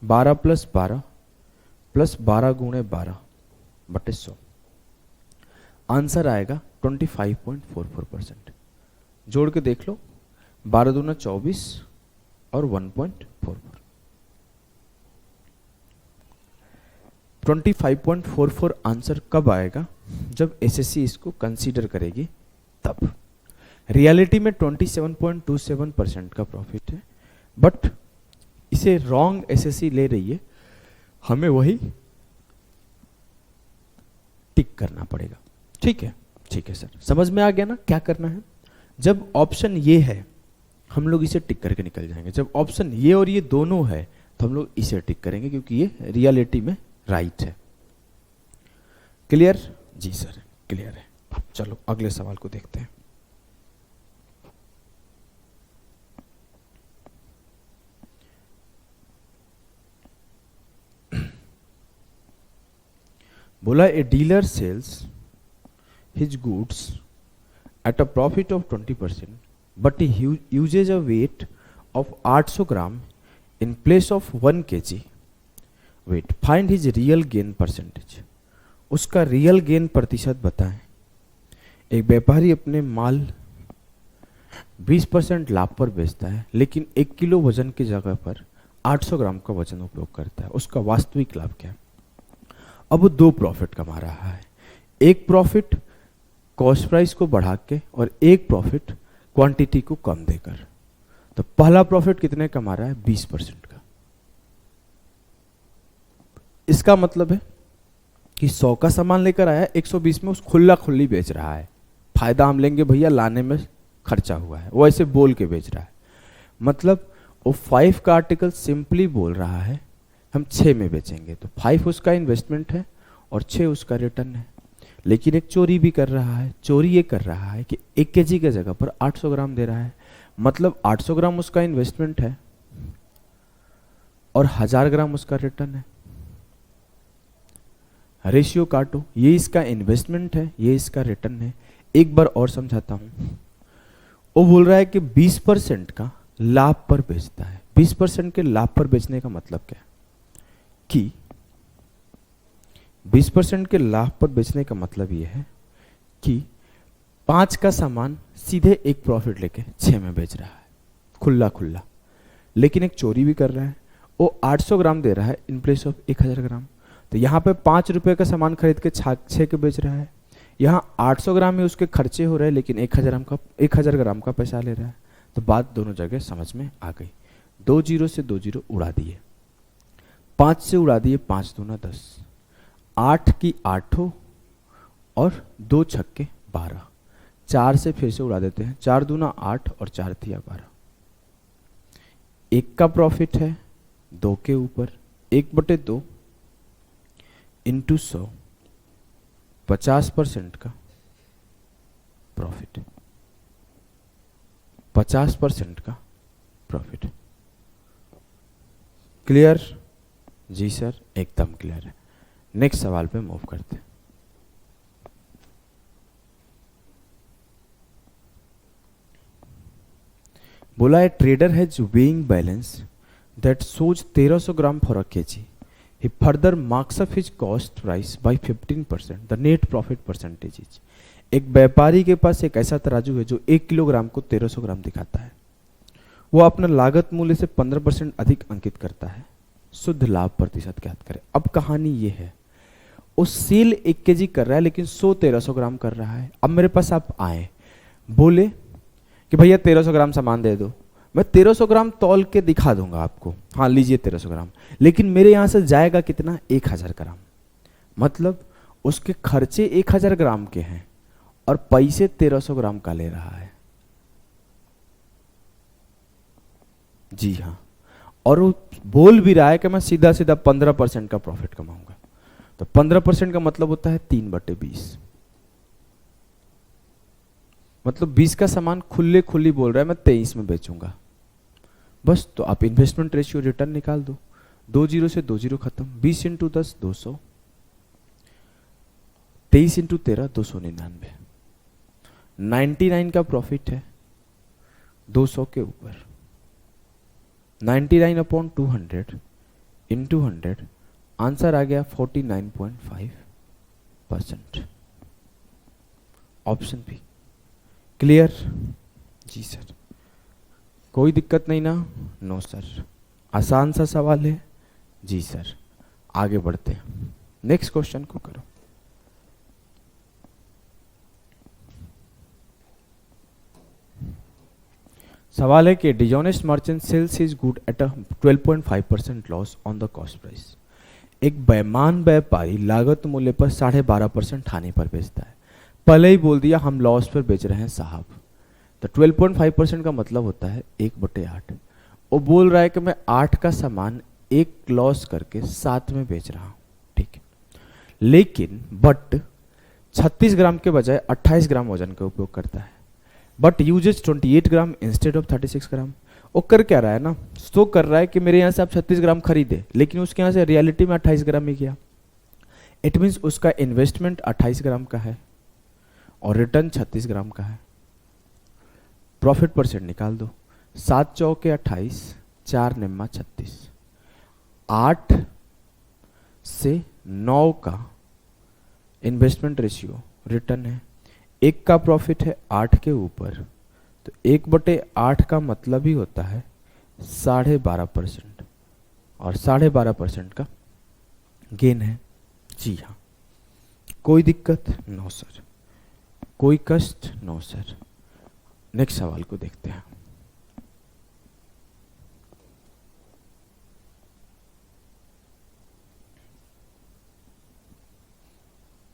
12 + 12 + 12 × 12/100 आंसर आएगा 25.44%। जोड़ के देख लो, 12 दूना 24 और 1.44, 25.44 आंसर कब आएगा? जब एसएससी इसको कंसीडर करेगी तब। रियलिटी में 27.27% का प्रॉफिट है, बट इसे रॉन्ग एसएससी ले रही है, हमें वही टिक करना पड़ेगा। ठीक है, ठीक है सर, समझ में आ गया ना क्या करना है? जब ऑप्शन ये है, हम लोग इसे टिक करके निकल जाएंगे। जब ऑप्शन ये और ये दोनों है, तो हम लोग इसे टिक करेंगे, क्योंकि ये रियलिटी में राइट है। क्लियर? जी सर, क्लियर है। चलो अगले सवाल को देखते हैं। बोला a dealer sells his goods at a profit of 20%, but he uses a weight of 800 gram in place of 1 kg weight. Find his real gain percentage. उसका रियल गेन प्रतिशत बताएं। एक व्यापारी अपने माल 20% लाभ पर बेचता है, लेकिन 1 किलो वजन की जगह पर 800 ग्राम का वजन उपयोग करता है। उसका वास्तविक लाभ क्या है? अब वो 2 प्रॉफिट कमा रहा है। एक प्रॉफिट कॉस्ट प्राइस को बढ़ा के और एक प्रॉफिट क्वांटिटी को कम देकर। तो पहला प्रॉफिट कितने कमा रहा है? 20% का। इसका मतलब है कि 100 का सामान लेकर आया, 120 में उस खुला खुली बेच रहा है। फायदा हम लेंगे भैया, लाने में खर्चा हुआ है, वो ऐसे बोल के बेच रहा है। मतलब वो 5 का आर्टिकल सिंपली बोल रहा है हम 6 में बेचेंगे, तो 5 उसका इन्वेस्टमेंट है और 6 उसका रिटर्न है। लेकिन एक चोरी भी कर रहा है। चोरी ये कर रहा है कि 1 केजी की जगह पर 800 ग्राम दे रहा है, मतलब 800 ग्राम उसका इन्वेस्टमेंट है और 1000 ग्राम उसका रिटर्न है। रेशियो काटो, ये इसका इन्वेस्टमेंट है, ये इसका रिटर्न है। एक बार और समझाता हूं। वो बोल रहा है कि 20% का लाभ पर बेचता है। 20% के लाभ पर बेचने का मतलब क्या है? कि 20% के लाभ पर बेचने का मतलब यह है कि 5 का सामान सीधे एक प्रॉफिट लेके 6 में बेच रहा है, खुला खुला। लेकिन एक चोरी भी कर रहा है। वो 800 ग्राम दे रहा है इन प्लेस ऑफ 1000 ग्राम। तो यहाँ पे 5 रुपए का सामान खरीद के 6 के बेच रहा है। यहाँ 800 ग्राम में उसके खर्चे हो रहे हैं, लेकिन 1000 ग्राम का पैसा ले रहा है। तो बात दोनों जगह समझ में आ गई। 2 जीरो से 2 जीरो उड़ा दिए, 5 से उड़ा दिए 5 दूना 10, 8 की 8 और 2 छक्के 12, 4 से फिर से उड़ा देते हैं, 4 दूना 8 और 4 तिया 12। एक का प्रॉफिट है, 2 के ऊपर 1/2 इंटू 100, 50% का प्रॉफिट, 50% का प्रॉफिट। क्लियर? जी सर, एकदम क्लियर है। नेक्स्ट सवाल पे मूव करते हैं। बोला है trader has weighing balance that shows 1300 gram for a KG, he further marks up his cost price by 15%, the net profit percentage is। एक व्यापारी के पास एक ऐसा तराजू है जो 1 किलोग्राम को 1300 ग्राम दिखाता है। वो अपना लागत मूल्य से 15% अधिक अंकित करता है। शुद्ध लाभ प्रतिशत ज्ञात करें। अब कहानी ये है, वो सेल 1 केजी कर रहा है लेकिन 1300 ग्राम कर रहा है। अब मेरे पास आप आए, बोले कि भैया 1300 ग्राम सामान दे दो, मैं 1300 ग्राम तौल के दिखा दूंगा आपको, हाँ लीजिए 1300 ग्राम, लेकिन मेरे यहां से जाएगा कितना? 1000 ग्राम। मतलब उसके खर्चे 1000 ग्राम के हैं और पैसे 1300 ग्राम का ले रहा है। जी हाँ, और वो बोल भी रहा है कि मैं सीधा सीधा 15% का प्रॉफिट कमाऊंगा। तो 15% का मतलब होता है 3/20। मतलब 20 का सामान खुले खुली बोल रहा है मैं 23 में बेचूंगा बस। तो आप इन्वेस्टमेंट रेशियो रिटर्न निकाल दो, 2 0 से 2 0 खत्म। 20 इंटू 10 200, 23 इंटू 13 299। 99 का प्रॉफिट है 200 के ऊपर। 99/200 इंटू 100, आंसर आ गया 49.5%। Option B. क्लियर? जी सर, कोई दिक्कत नहीं ना? नो सर, आसान सा सवाल है। जी सर, आगे बढ़ते हैं, नेक्स्ट क्वेश्चन को करो। सवाल है कि dishonest merchant sales his good at a 12.5% loss on the cost price. एक बेईमान व्यापारी लागत मूल्य पर 12.5% हानि पर बेचता है। पहले ही बोल दिया हम लॉस पर बेच रहे हैं साहब। तो 12.5% का मतलब होता है 1/8। वो बोल रहा है कि मैं 8 का सामान 1 लॉस करके 7 में बेच रहा हूं, ठीक है, लेकिन बट 36 ग्राम के बजाय 28 ग्राम वजन का उपयोग करता है। But uses 28 gram instead of 36 gram. वो कर क्या रहा है ना, तो कर रहा है कि मेरे यहाँ से आप 36 ग्राम खरीदे, लेकिन उसके यहाँ से रियलिटी में 28 ग्राम ही किया। इट मीन्स उसका इन्वेस्टमेंट 28 ग्राम का है और रिटर्न 36 ग्राम का है। प्रॉफिट परसेंट निकाल दो, 7 चौके 28, 4 निम्मा 36। 8 से 9 का इन्वेस्टमेंट रेशियो रिटर्न है, 1 का प्रॉफिट है 8 के ऊपर, तो 1/8 का मतलब ही होता है 12.5%, और 12.5% का गेन है। जी हाँ, कोई दिक्कत? नो सर, कोई कष्ट? No sir. नेक्स्ट सवाल को देखते हैं।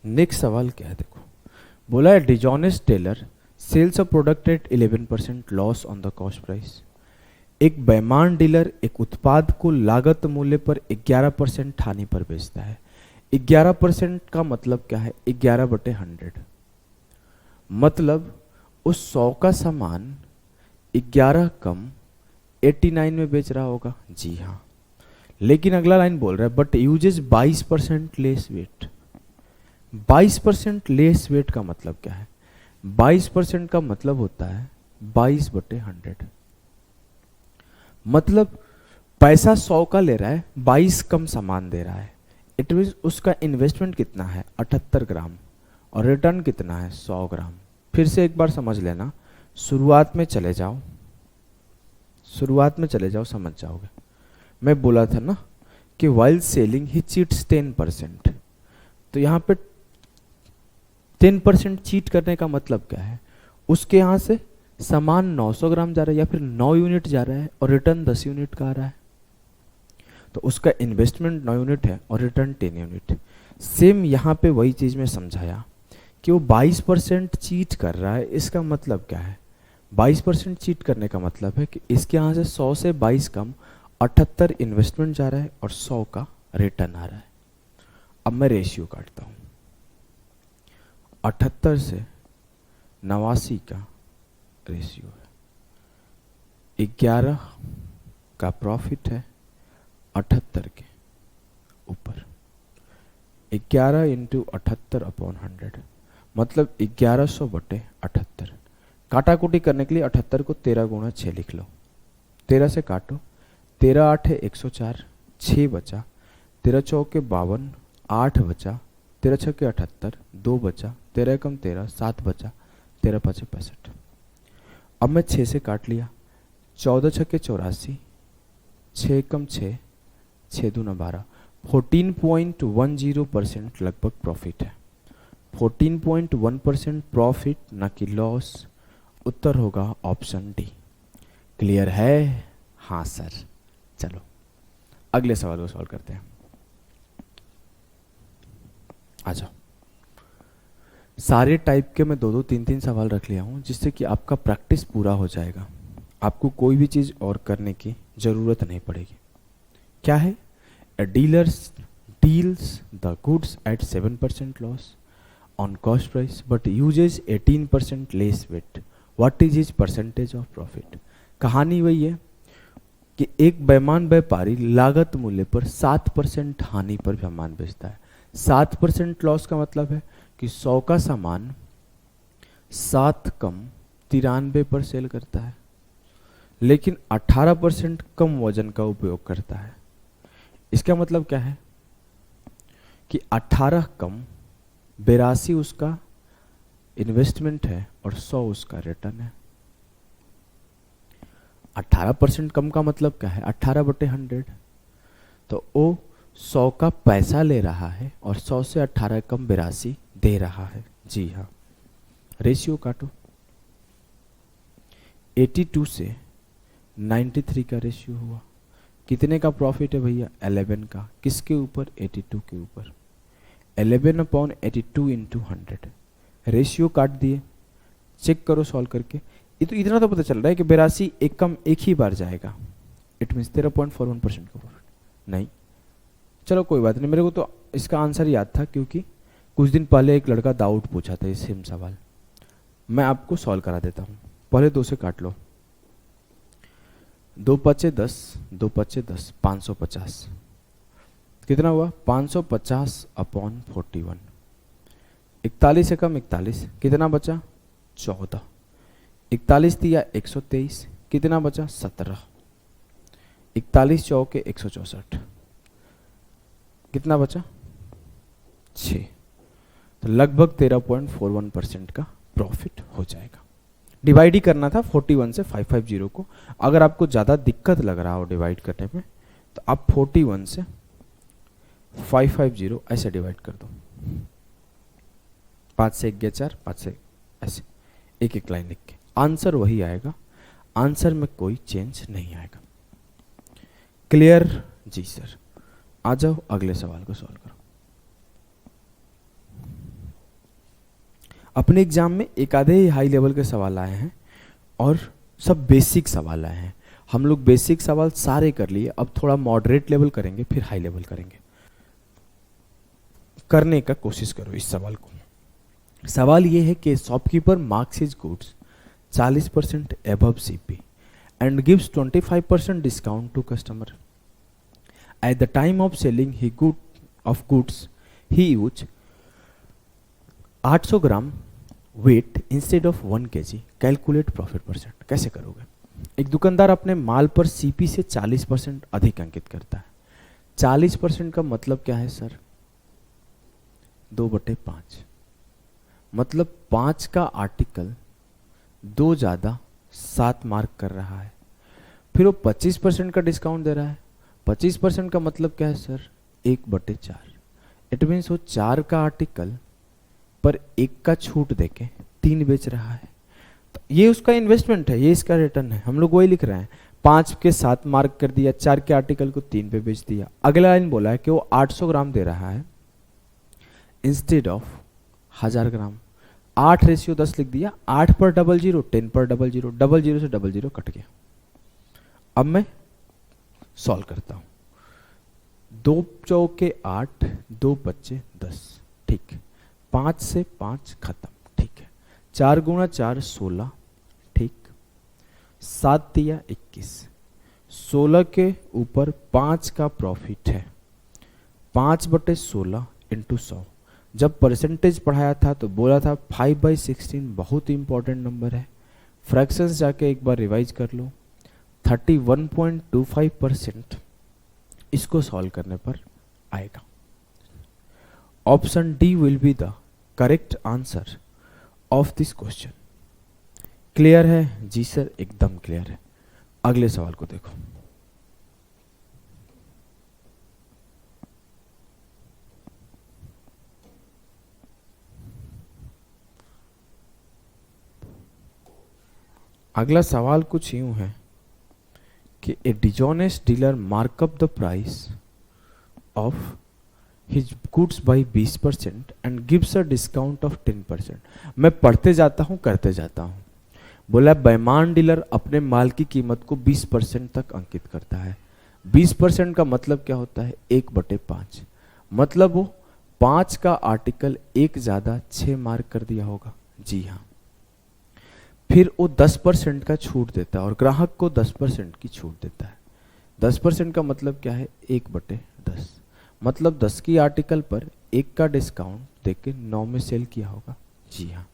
नेक्स्ट सवाल क्या है देखो, बोला है dishonest tailor sells a product at 11% loss on the cost price. एक बेईमान डीलर एक उत्पाद को लागत मूल्य पर 11% हानि पर बेचता है। 11% का मतलब क्या है? 11/100। मतलब उस 100 का सामान 11 कम 89 में बेच रहा होगा। जी हाँ, लेकिन अगला लाइन बोल रहा है but uses 22% less weight. 22% less weight का मतलब क्या है? 22% का मतलब होता है 22/100। मतलब पैसा 100 का ले रहा है, 22 कम सामान दे रहा है। इट मीन्स उसका इन्वेस्टमेंट कितना है? 78 ग्राम, और रिटर्न कितना है? 100 ग्राम। फिर से एक बार समझ लेना, शुरुआत में चले जाओ, शुरुआत में चले जाओ, समझ जाओगे। मैं बोला था ना कि वाइल सेलिंग ही चीट्स 10%। तो यहाँ पे 10% चीट करने का मतलब क्या है? उसके यहाँ से सामान 900 ग्राम जा रहा है या फिर 9 यूनिट जा रहा है और रिटर्न 10 यूनिट का आ रहा है, तो उसका इन्वेस्टमेंट 9 यूनिट है और रिटर्न 10 यूनिट। सेम यहाँ पे वही चीज़ में समझाया कि वो 22% चीट कर रहा है। इसका मतलब क्या है? 22% चीट करने का मतलब है कि इसके यहाँ से 100 से 22 कम 78 इन्वेस्टमेंट जा रहा है और 100 का रिटर्न आ रहा है। अब मैं रेशियो काटता हूं। 78 से 89 का रेशियो है, 11 का प्रॉफिट है 78 के ऊपर। 11 इंटू 78 अपॉन 100 मतलब 1100 बटे 78। काटाकुटी करने के लिए 78 को 13 गुणा 6 लिख लो। 13 से काटो, 13 8 है 104, 6 बचा, 13 चौके 52, 8 बचा, 13 छक्के 78, 2 बचा, 13 कम 13, 7 बचा, 13 पाँचे 65। अब मैं 6 से काट लिया, 14 छक्के 84, 6 कम 6, 6 दूना 12, 14.10% लगभग प्रॉफिट है। 14.1% प्रॉफिट न कि लॉस। उत्तर होगा ऑप्शन डी। क्लियर है? हाँ सर। चलो अगले सवाल को सॉल्व करते हैं। आ जाओ। सारे टाइप के मैं 2-2 3-3 सवाल रख लिया हूं जिससे कि आपका प्रैक्टिस पूरा हो जाएगा। आपको कोई भी चीज और करने की जरूरत नहीं पड़ेगी। क्या है? A dealer deals the goods at 7% loss on cost price but uses 18% less weight. What is his percentage of profit? कहानी वही है कि एक बेईमान व्यापारी लागत मूल्य पर 7% हानि पर सामान बेचता है। 7% लॉस का मतलब है कि 100 का सामान 7 कम 93 पर सेल करता है, लेकिन 18% कम वजन का उपयोग करता है। इसका मतलब क्या है कि 18 कम 82 उसका इन्वेस्टमेंट है और 100 उसका रिटर्न है। 18% कम का मतलब क्या है? 18 बटे 100। तो वो 100 का पैसा ले रहा है और 100 से 18 कम 82 दे रहा है। जी हाँ। रेशियो काटो। 82 से 93 का रेशियो हुआ। कितने का प्रॉफिट है भैया? 11 का। किसके ऊपर? 82 के ऊपर। 11 अपॉन 82 इंटू 100। रेशियो काट दिए। चेक करो सॉल्व करके। तो इतना तो पता चल रहा है कि 82 एक कम एक ही बार जाएगा। इट मीन्स 13.41% का प्रॉफिट। नहीं, चलो कोई बात नहीं। मेरे को तो इसका आंसर याद था क्योंकि कुछ दिन पहले एक लड़का डाउट पूछा था इस सेम सवाल। मैं आपको सॉल्व करा देता हूँ। पहले 2 से काट लो। 2 पचे 10, 2 पचे 10, 550। कितना हुआ? 550 अपॉन 41। 41 से कम 41, कितना बचा? 14। 41 दिया 123, कितना बचा? 17। 41 चौके 164, कितना बचा? 6। तो लगभग 13.41% का प्रॉफिट हो जाएगा। डिवाइड ही करना था 41 से 550 को। अगर आपको ज़्यादा दिक्कत लग रहा हो डिवाइड करने में तो आप 41 से 550 ऐसे डिवाइड कर दो। 5 से 1 गया 4, 5 से ऐसे एक एक लाइन लिख के आंसर वही आएगा। आंसर में कोई चेंज नहीं आएगा। क्लियर? जी सर। आ जाओ अगले सवाल को सॉल्व करो। अपने एग्जाम में एक आधे ही हाई लेवल के सवाल आए हैं और सब बेसिक सवाल आए हैं। हम लोग बेसिक सवाल सारे कर लिए, अब थोड़ा मॉडरेट लेवल करेंगे फिर हाई लेवल करेंगे। करने का कोशिश करो इस सवाल को। सवाल ये है कि shopkeeper marks his goods 40% above CP and gives 25% discount to customer. At the time of selling goods, he used 800 gram weight instead of 1 kg। Calculate profit percent. कैसे करोगे? एक दुकानदार अपने माल पर CP से 40% अधिक अंकित करता है। 40% का मतलब क्या है सर? 2/5। मतलब 5 का आर्टिकल 2 ज़्यादा 7 मार्क कर रहा है। फिर वो 25% का डिस्काउंट दे रहा है। 25% का मतलब क्या है सर? 1/4। इट मीन्स वो 4 का आर्टिकल पर 1 का छूट देके 3 बेच रहा है। तो ये उसका इन्वेस्टमेंट है, ये इसका रिटर्न है। हम लोग वही लिख रहे हैं। 5 के 7 मार्क कर दिया, 4 के आर्टिकल को 3 पे बेच दिया। अगला लाइन बोला है कि वो 800 ग्राम दे रहा है इंस्टेड ऑफ 1000 ग्राम। 8:10 लिख दिया। 8 पर 00, 10 पर 00, 00 से 00 कट गया। अब मैं सॉल्व करता हूँ। 2 चौके 8, 2 बच्चे 10, ठीक है। 5 से 5 खत्म, ठीक है। 4 गुणा 4 16, ठीक। 7 दिया 21, 16 के ऊपर 5 का प्रॉफिट है। 5/16 इंटू 100। जब परसेंटेज पढ़ाया था तो बोला था 5/16 बहुत इंपॉर्टेंट नंबर है। फ्रैक्शंस जाके एक बार रिवाइज कर लो। 31.25% इसको सॉल्व करने पर आएगा। Option D will be the correct answer of this question. Clear है? जी सर, एकदम क्लियर है। अगले सवाल को देखो। अगला सवाल कुछ यूं है कि a dishonest dealer mark up the price of his goods by 20% and gives a discount of 10%। मैं पढ़ते जाता हूं, करते जाता हूं। बोला बेईमान डीलर अपने माल की कीमत को 20% तक अंकित करता है। 20% का मतलब क्या होता है? 1/5। मतलब वो 5 का आर्टिकल 1 ज्यादा 6 मार्क कर दिया होगा। जी हाँ। फिर वो 10% का छूट देता है और ग्राहक को 10% की छूट देता है। 10% का मतलब क्या है? 1/10। मतलब 10 की आर्टिकल पर 1 का डिस्काउंट देके 9 में सेल किया होगा। जी हाँ।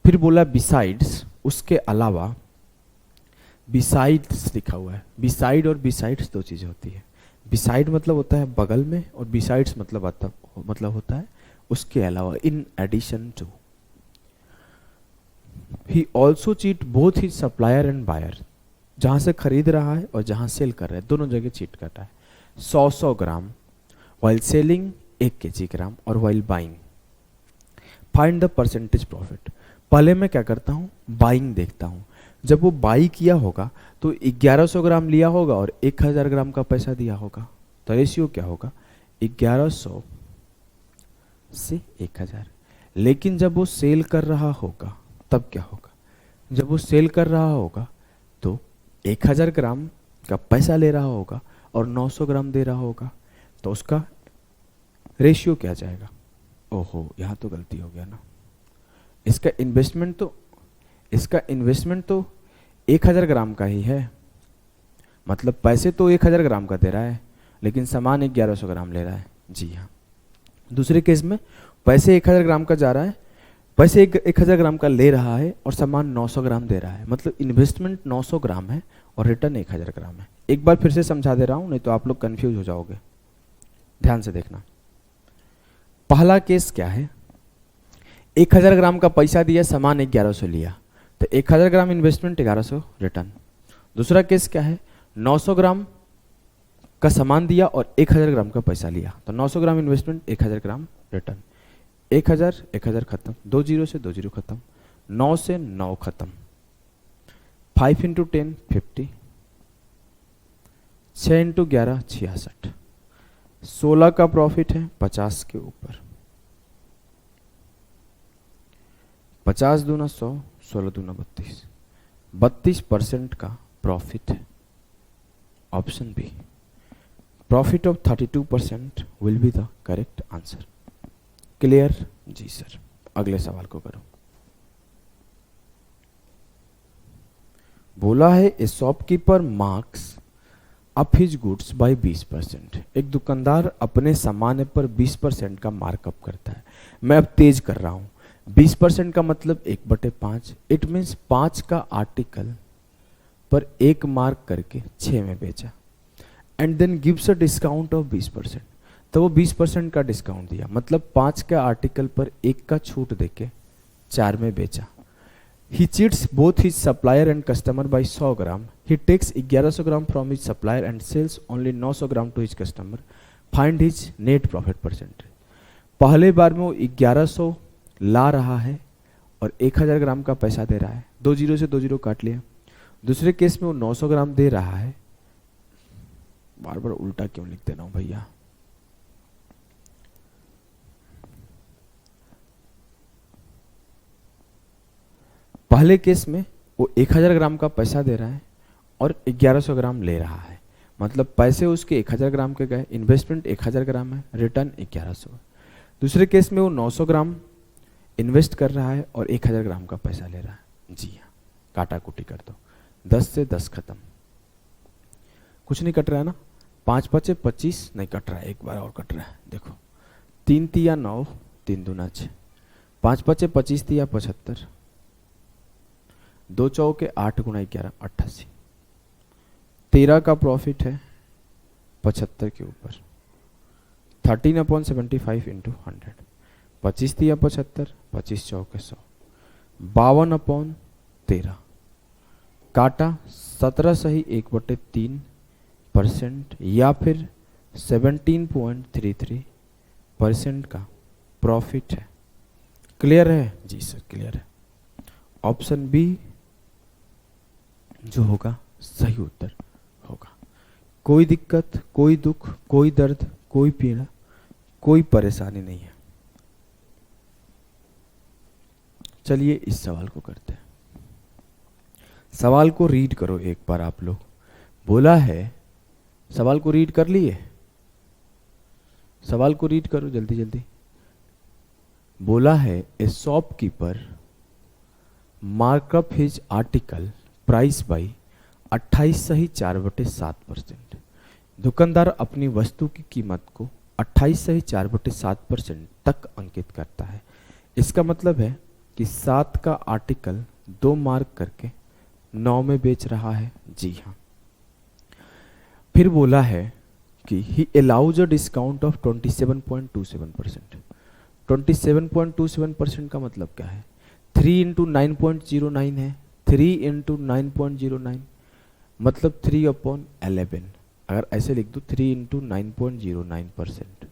फिर बोला बिसाइड्स, उसके अलावा। बिसाइड्स लिखा हुआ है। बिसाइड और बिसाइड्स दो चीजें होती है। बिसाइड मतलब होता है बगल में, और बिसाइड्स मतलब होता है उसके अलावा, in addition to. He also cheat both his supplier and buyer. जहां से खरीद रहा है और जहां सेल कर रहा है, दोनों जगह चीट करता है। 100 ग्राम वाइल सेलिंग 1 kg और while buying. Find the percentage profit. पहले मैं क्या करता हूं? बाइंग देखता हूं। जब वो बाई किया होगा तो 1100 ग्राम लिया होगा और 1000 ग्राम का पैसा दिया होगा, तो रेशियो क्या होगा? 1100 से 1000। लेकिन जब वो सेल कर रहा होगा तब क्या होगा? जब वो सेल कर रहा होगा तो 1000 ग्राम का पैसा ले रहा होगा और 900 ग्राम दे रहा होगा, तो उसका रेशियो क्या जाएगा? ओहो, यहां तो गलती हो गया ना। इसका इन्वेस्टमेंट तो 1000 ग्राम का ही है। मतलब पैसे तो 1000 ग्राम का दे रहा है, लेकिन सामान 1100 ग्राम ले रहा है। जी हाँ। दूसरे केस में पैसे 1000 ग्राम का जा रहा है, पैसे 1000 ग्राम का ले रहा है और सामान 900 ग्राम दे रहा है। मतलब इन्वेस्टमेंट 900 ग्राम है और रिटर्न 1000 ग्राम है। एक बार फिर से समझा दे रहा हूं, नहीं तो आप लोग कंफ्यूज हो जाओगे। ध्यान से देखना। पहला केस क्या है? 1000 ग्राम का पैसा दिया, सामान 1100 लिया, तो 1000 ग्राम इन्वेस्टमेंट, 1100 रिटर्न। दूसरा केस क्या है? 900 ग्राम का सामान दिया और 1000 ग्राम का पैसा लिया, तो 900 ग्राम इन्वेस्टमेंट, 1000 ग्राम रिटर्न। 1000 खत्म, 2 जीरो से 2 जीरो खत्म, 9 से 9 खत्म। 5 इंटू 10 50, 6 इंटू 11 66। 16 का प्रॉफिट है 50 के ऊपर। 50 दूना 100, 16 दूना 32। 32% का प्रॉफिट है। Option B, profit of 32% will be the correct answer. Clear? जी सर। अगले सवाल को करो। बोला है a shopkeeper marks up his goods by 20%। एक दुकानदार अपने सामान पर 20% का मार्कअप करता है। मैं अब तेज कर रहा हूं। 20% का मतलब 1/5। इट मीन्स 5 का आर्टिकल पर 1 मार्क करके 6 में बेचा, and then gives a discount of 20%। तो वो 20% का डिस्काउंट दिया, मतलब 5 के आर्टिकल पर 1 का छूट देके 4 में बेचा। He cheats both his supplier and customer by 100 gram. He takes 1100 gram from his supplier and sells only 900 gram to his customer. Find his net profit percentage. पहले बार में वो 1100 ला रहा है और 1000 ग्राम का पैसा दे रहा है, 2 जीरो से 2 जीरो काट लिया। दूसरे केस में वो 900 ग्राम दे रहा है। बार बार उल्टा क्यों लिख दे रहा हूं भैया? पहले केस में वो 1000 ग्राम का पैसा दे रहा है और 1100 ग्राम ले रहा है, मतलब पैसे उसके 1000 ग्राम के गए, इन्वेस्टमेंट 1000 ग्राम है, रिटर्न 1100 है। दूसरे केस में वो 900 ग्राम इन्वेस्ट कर रहा है और 1000 ग्राम का पैसा ले रहा है। जी हाँ, काटा कुटी कर दो, 10 से 10 खत्म, कुछ नहीं कट रहा है ना, 5 पचे 25 नहीं कट रहा है, एक बार और कट रहा है, देखो 3 तिया 9, 3 दूना 6, 5 पचे 25 तिया 75, 2 चौके 8 गुना 11 88, 13 का प्रॉफिट है 75 के ऊपर, 13/75 इंटू 100, 25 तिया 75, 25 चौके 100, 52/13, काटा 17 सही 1/3% या फिर 17.33% का प्रॉफिट है। क्लियर है? जी सर क्लियर है। ऑप्शन बी जो होगा सही उत्तर होगा। कोई दिक्कत, कोई दुख, कोई दर्द, कोई पीड़ा, कोई परेशानी नहीं है। चलिए इस सवाल को करते हैं। सवाल को रीड करो एक बार आप लोग। बोला है, सवाल को रीड कर लिए? सवाल को रीड करो जल्दी जल्दी। बोला है a shopkeeper markup his article price by 28 सही 4/7%। दुकानदार अपनी वस्तु की कीमत को 28 सही 4/7% तक अंकित करता है। इसका मतलब है कि 7 का आर्टिकल 2 मार्क करके 9 में बेच रहा है। जी हाँ। फिर बोला है कि ही अलाउज अ डिस्काउंट ऑफ 27.27%। 27.27% का मतलब क्या है? 3 इंटू 9.09 है, 3 इंटू 9.09 मतलब 3/11। अगर ऐसे लिख दो 3 इंटू 9.09%,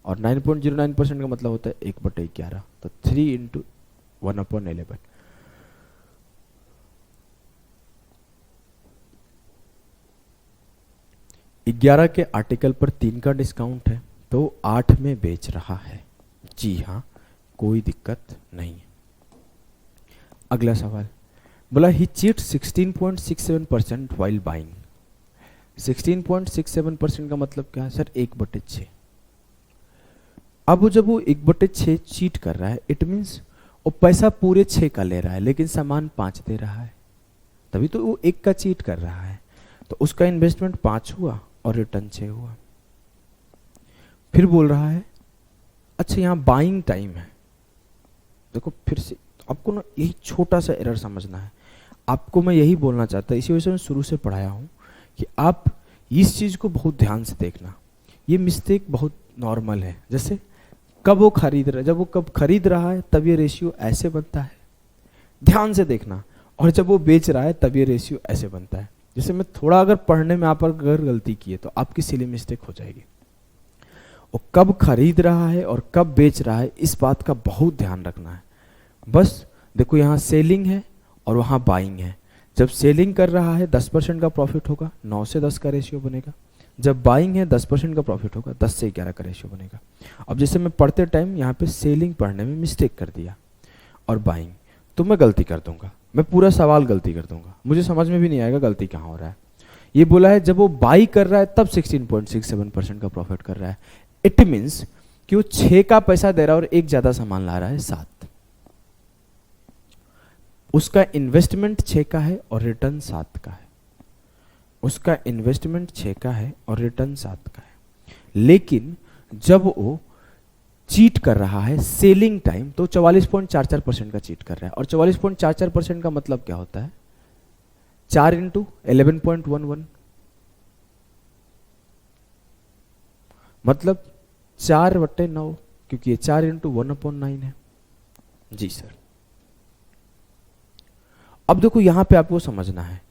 और 9.09% का मतलब होता है 1/11, तो 3 इंटू 1/11। ग्यारह के आर्टिकल पर 3 का डिस्काउंट है तो 8 में बेच रहा है। जी हाँ, कोई दिक्कत नहीं है। अगला सवाल बोला ही चीट 16.67% वाइल बाइंग। 16.67% का मतलब क्या है सर? 1/6। अब जब वो 1/6 चीट कर रहा है, इट मीन्स वो पैसा पूरे 6 का ले रहा है लेकिन सामान 5 दे रहा है, तभी तो वो 1 का चीट कर रहा है। तो उसका इन्वेस्टमेंट 5 हुआ और रिटर्न 6 हुआ। फिर बोल रहा है, अच्छा यहां बाइंग टाइम है। देखो फिर से आपको ना यही छोटा सा एरर समझना है। आपको मैं यही बोलना चाहता, इसी वजह से मैं शुरू से पढ़ाया हूं कि आप इस चीज को बहुत ध्यान से देखना। ये मिस्टेक बहुत नॉर्मल है। जैसे कब वो खरीद रहा है, जब वो कब खरीद रहा है तब ये रेशियो ऐसे बनता है, ध्यान से देखना। और जब वो बेच रहा है तब ये रेशियो ऐसे बनता है। जैसे मैं थोड़ा अगर पढ़ने में आप अगर गलती की है तो आपकी सिली मिस्टेक हो जाएगी। वो कब खरीद रहा है और कब बेच रहा है, इस बात का बहुत ध्यान रखना है। बस देखो यहाँ सेलिंग है और वहाँ बाइंग है। जब सेलिंग कर रहा है 10% का प्रॉफिट होगा, 9 से 10 का रेशियो बनेगा। जब बाइंग है 10% का प्रॉफिट होगा, 10 से 11 का रेशियो बनेगा। अब जैसे मैं पढ़ते टाइम यहाँ पे सेलिंग पढ़ने में मिस्टेक कर दिया और बाइंग, तो मैं गलती कर दूंगा, मैं पूरा सवाल गलती कर दूंगा, मुझे समझ में भी नहीं आएगा गलती कहाँ हो रहा है। ये बोला है जब वो बाई कर रहा है तब 16.67% का प्रॉफिट कर रहा है। इट मीन्स कि वो 6 का पैसा दे रहा है और एक ज्यादा सामान ला रहा है 7। उसका इन्वेस्टमेंट 6 का है और रिटर्न 7 का है। उसका इन्वेस्टमेंट 6 का है और रिटर्न 7 का है। लेकिन जब वो चीट कर रहा है सेलिंग टाइम तो 44.44% का चीट कर रहा है। और 44.44% का मतलब क्या होता है? 4 इंटू 11.11 मतलब 4/9, क्योंकि ये 4 इंटू 1/9 है। जी सर। अब देखो यहां पे आपको समझना है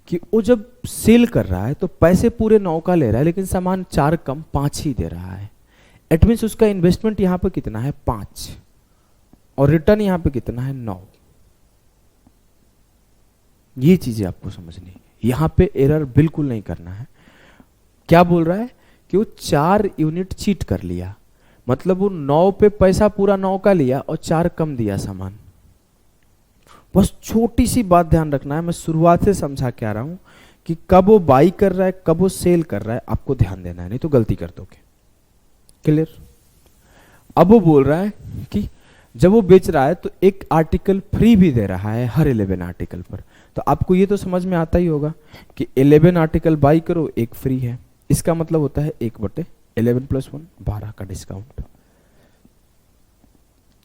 कि वो जब सेल कर रहा है तो पैसे पूरे 9 का ले रहा है लेकिन सामान 4 कम 5 ही दे रहा है। इट मीन्स उसका इन्वेस्टमेंट यहां पे कितना है? 5 और रिटर्न यहां पे कितना है? 9। ये चीजें आपको समझनी है, यहां पे एरर बिल्कुल नहीं करना है। क्या बोल रहा है कि वो 4 यूनिट चीट कर लिया, मतलब वो 9 पे पैसा पूरा 9 का लिया और 4 कम दिया सामान। बस छोटी सी बात ध्यान रखना है, मैं शुरुआत से समझा के आ रहा हूं कि कब वो बाई कर रहा है कब वो सेल कर रहा है, आपको ध्यान देना है, नहीं तो गलती कर दोगे। क्लियर? अब वो बोल रहा है कि जब वो बेच रहा है तो एक आर्टिकल फ्री भी दे रहा है हर 11 आर्टिकल पर। तो आपको ये तो समझ में आता ही होगा कि 11 आर्टिकल बाई करो एक फ्री है, इसका मतलब होता है 1/11 + 1 12 का डिस्काउंट।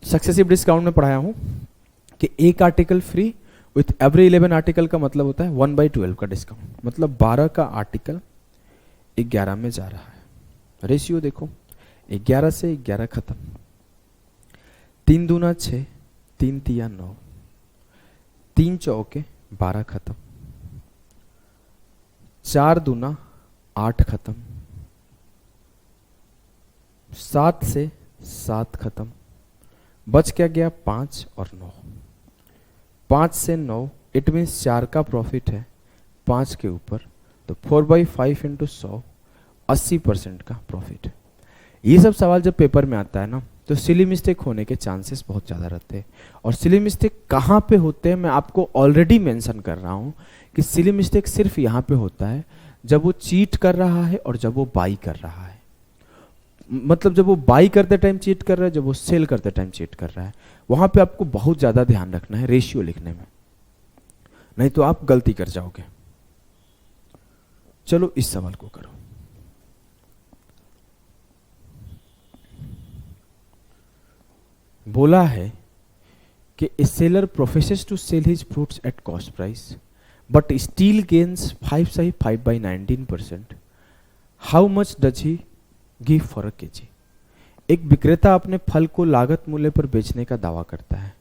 सक्सेसिव डिस्काउंट में पढ़ाया हूं कि एक article free with every 11 article का मतलब होता है 1/12 का डिस्काउंट, मतलब 12 का आर्टिकल 11 में जा रहा है। रेशियो देखो, 11 से 11 खत्म, 3 दूना 6, 3 तिया 9, 3 चौके 12 खत्म, 4 दूना 8 खत्म, 7 से 7 खत्म, बच क्या गया 5 और 9, 5 से 9, इट मीन्स 4 का प्रॉफिट है 5 के ऊपर, तो 4/5 × 100 80% का प्रॉफिट है। ये सब सवाल जब पेपर में आता है ना तो सिली मिस्टेक होने के चांसेस बहुत ज़्यादा रहते हैं। और सिली मिस्टेक कहाँ पे होते हैं मैं आपको ऑलरेडी मेंशन कर रहा हूँ कि सिली मिस्टेक सिर्फ यहाँ पे होता है जब वो चीट कर रहा है और जब वो बाई कर रहा है। मतलब जब वो बाई करते टाइम चीट कर रहा है, जब वो सेल करते टाइम चीट कर रहा है, वहाँ पे आपको बहुत ज़्यादा ध्यान रखना है रेशियो लिखने में, नहीं तो आप गलती कर जाओगे। चलो इस सवाल को करो। बोला है कि a seller professes to sell his fruits at cost price but still gains 5/19%. How much does he give for a kg? एक विक्रेता अपने फल को लागत मूल्य पर बेचने का दावा करता है,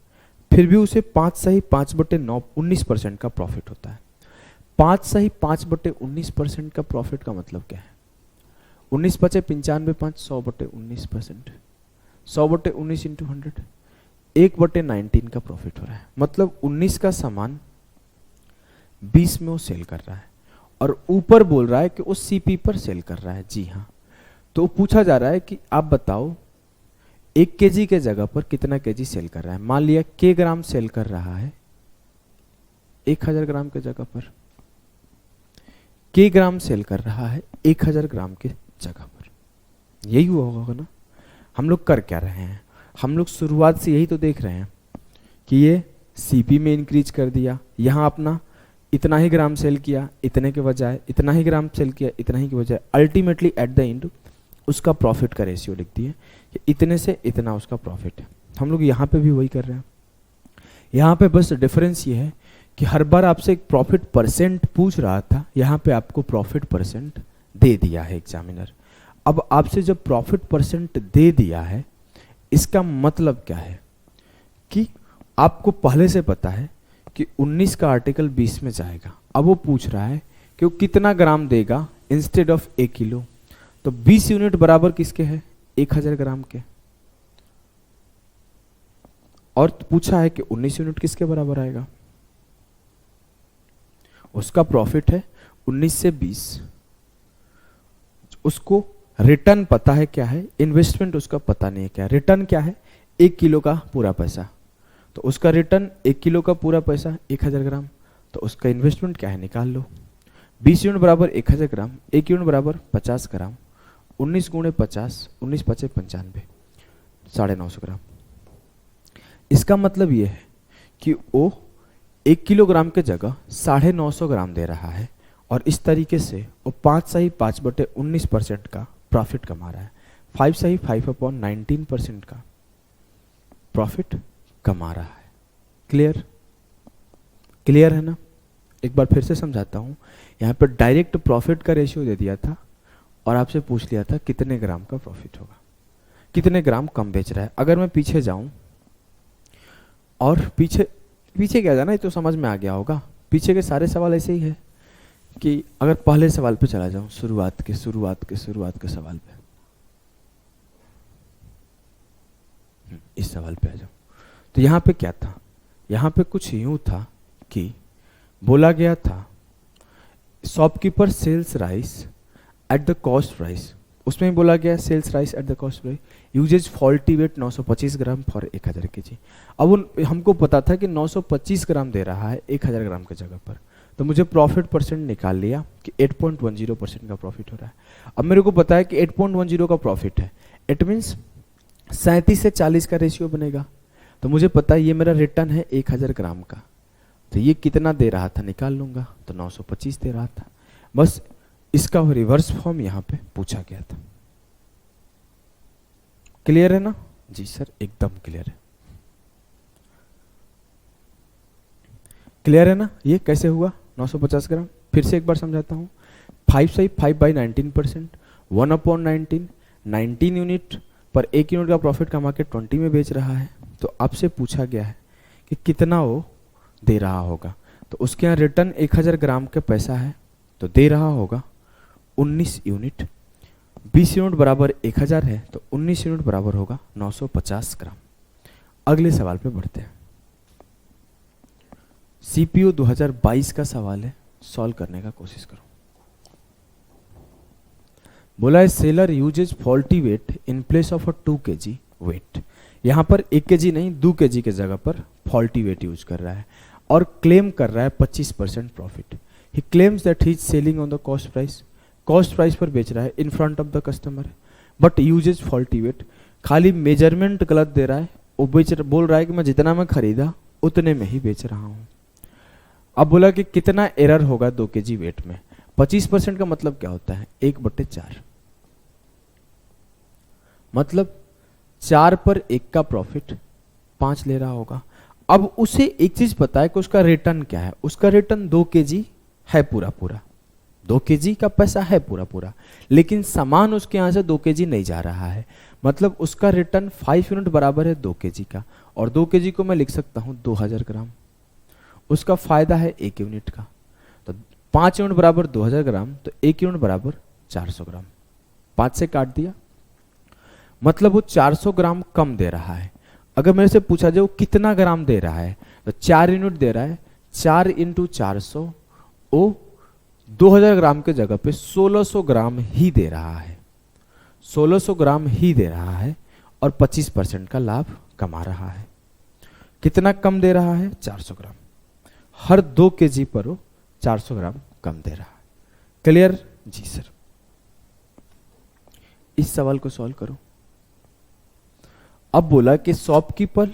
फिर भी उसे 5/5/19% का प्रॉफिट होता है। 5/5/19% का प्रॉफिट का मतलब क्या है? 19 × 5 = 95, 100/19%, 100/19 × 100, 1/19 का प्रॉफिट हो रहा है। मतलब 19 का सामान 20 में वो सेल कर रहा है और ऊपर बोल रहा है कि वो सीपी पर सेल कर रहा है। जी हाँ, तो पूछा जा रहा है कि आप बताओ 1 केजी के जगह पर कितना केजी सेल कर रहा है। मान लिया के ग्राम सेल कर रहा है 1000 ग्राम के जगह पर, के ग्राम सेल कर रहा है 1000 ग्राम के जगह पर। यही हुआ होगा ना। हम लोग कर क्या रहे हैं? हम लोग शुरुआत से यही तो देख रहे हैं कि ये सीपी में इंक्रीज कर दिया, यहाँ अपना इतना ही ग्राम सेल किया इतने के बजाय, इतना ही ग्राम सेल किया इतना ही के बजाय, अल्टीमेटली एट द एंड उसका प्रॉफिट का रेशियो लिख दिए कि इतने से इतना उसका प्रॉफिट है। हम लोग यहाँ पे भी वही कर रहे हैं। यहाँ पे बस डिफरेंस ये है कि हर बार आपसे एक प्रॉफिट परसेंट पूछ रहा था, यहाँ पे आपको प्रॉफिट परसेंट दे दिया है एग्जामिनर। अब आपसे जब प्रॉफिट परसेंट दे दिया है, इसका मतलब क्या है कि आपको पहले से पता है कि 19 का आर्टिकल 20 में जाएगा। अब वो पूछ रहा है कि वो कितना ग्राम देगा इंस्टेड ऑफ 1 किलो। तो 20 यूनिट बराबर किसके है? 1000 ग्राम के। और पूछा है कि 19 यूनिट किसके बराबर आएगा? उसका प्रॉफिट है 19 से 20। उसको रिटर्न पता है क्या है, इन्वेस्टमेंट उसका पता नहीं है क्या है। रिटर्न क्या है? 1 किलो का पूरा पैसा। तो उसका रिटर्न 1 किलो का पूरा पैसा 1000 ग्राम। तो उसका इन्वेस्टमेंट क्या है, निकाल लो। 20 यूनिट बराबर 1000 ग्राम, 1 यूनिट बराबर 50 ग्राम, 19 × 50, 19 × 5 = 95, 950 ग्राम। इसका मतलब ये है कि वो 1 किलोग्राम के जगह 950 ग्राम दे रहा है और इस तरीके से वो 5/5/19% का प्रॉफिट कमा रहा है। 5/5/19% का प्रॉफिट कमा रहा है। क्लियर? क्लियर है ना? एक बार फिर से समझाता हूं। यहाँ पर डायरेक्ट प्रॉफिट का रेशियो दे दिया था और आपसे पूछ लिया था कितने ग्राम का प्रॉफिट होगा, कितने ग्राम कम बेच रहा है। अगर मैं पीछे जाऊं और पीछे क्या जाना, ये तो समझ में आ गया होगा। पीछे के सारे सवाल ऐसे ही है कि अगर पहले सवाल पे चला जाऊं, शुरुआत के सवाल पे, इस सवाल पे आ जाऊं, तो यहाँ पे क्या था? यहाँ पे कुछ यूं था कि बोला गया था shopkeeper sells rice at the cost price. उसमें ही बोला गया sells rice at the cost price, uses faulty weight 925 gram for 1000 kg। अब हमको पता था कि 925 ग्राम दे रहा है 1000 ग्राम की जगह पर, तो मुझे प्रॉफिट परसेंट निकाल लिया कि 8.10% का प्रॉफिट हो रहा है। अब मेरे को पता है कि 8.10 का प्रॉफिट है, इट मीन्स 37 से 40 का रेशियो बनेगा। तो मुझे पता है ये मेरा रिटर्न है 1000 ग्राम का, तो ये कितना दे रहा था निकाल लूंगा, तो 925 दे रहा था। बस इसका रिवर्स फॉर्म यहाँ पे पूछा गया था। क्लियर है ना? जी सर, एकदम क्लियर है। क्लियर है ना? ये कैसे हुआ 950 ग्राम? फिर से एक बार समझाता हूँ। 5/5/19%, 1/19, 19 यूनिट पर 1 यूनिट का प्रॉफिट कमा के 20 में बेच रहा है। तो आपसे पूछा गया है कि कितना वो दे रहा होगा। तो उसके यहाँ रिटर्न 1000 ग्राम का पैसा है, तो दे रहा होगा 19 यूनिट। 20 यूनिट बराबर 1000 है, तो 19 यूनिट बराबर होगा 950 ग्राम। अगले सवाल पे बढ़ते हैं। सीपीयू 2022 का सवाल है, सॉल्व करने का कोशिश करो। बोला है seller uses faulty weight in place of a 2 kg weight. यहां पर 1 kg नहीं 2 kg के जगह पर फॉल्टी वेट यूज कर रहा है और क्लेम कर रहा है 25% profit. He claims that he is selling on the cost price, cost price पर बेच रहा है in front of the customer, but uses faulty weight. खाली मेजरमेंट गलत दे रहा है, वो बोल रहा है कि मैं जितना मैं खरीदा उतने में ही बेच रहा हूं। अब बोला कि कितना एरर होगा 2 kg वेट में। 25% का मतलब क्या होता है? 1/4, मतलब 4 पर 1 का प्रॉफिट 5 ले रहा होगा। अब उसे एक चीज पता है कि उसका रिटर्न क्या है। उसका रिटर्न 2 kg है पूरा पूरा, 2 kg का पैसा है पूरा पूरा, लेकिन सामान उसके यहां से 2 kg नहीं जा रहा है। मतलब उसका रिटर्न 5 यूनिट बराबर है 2 kg का, और 2 kg को मैं लिख सकता हूं 2000 ग्राम। उसका फायदा है 1 यूनिट का, तो 5 यूनिट बराबर 2000 ग्राम, तो 1 यूनिट बराबर 400 ग्राम। 5 से काट दिया, मतलब वो 400 ग्राम कम दे रहा है। अगर मेरे से पूछा जाए वो कितना ग्राम दे रहा है, तो 4 यूनिट दे रहा है। 4 × 400, वो 2000 ग्राम के जगह पे 1600 ग्राम ही दे रहा है, 1600 ग्राम ही दे रहा है, और 25% का लाभ कमा रहा है। कितना कम दे रहा है? 400 ग्राम। हर 2 kg पर वो 400 ग्राम कम दे रहा है। क्लियर? जी सर। इस सवाल को सॉल्व करो। अब बोला कि shopkeeper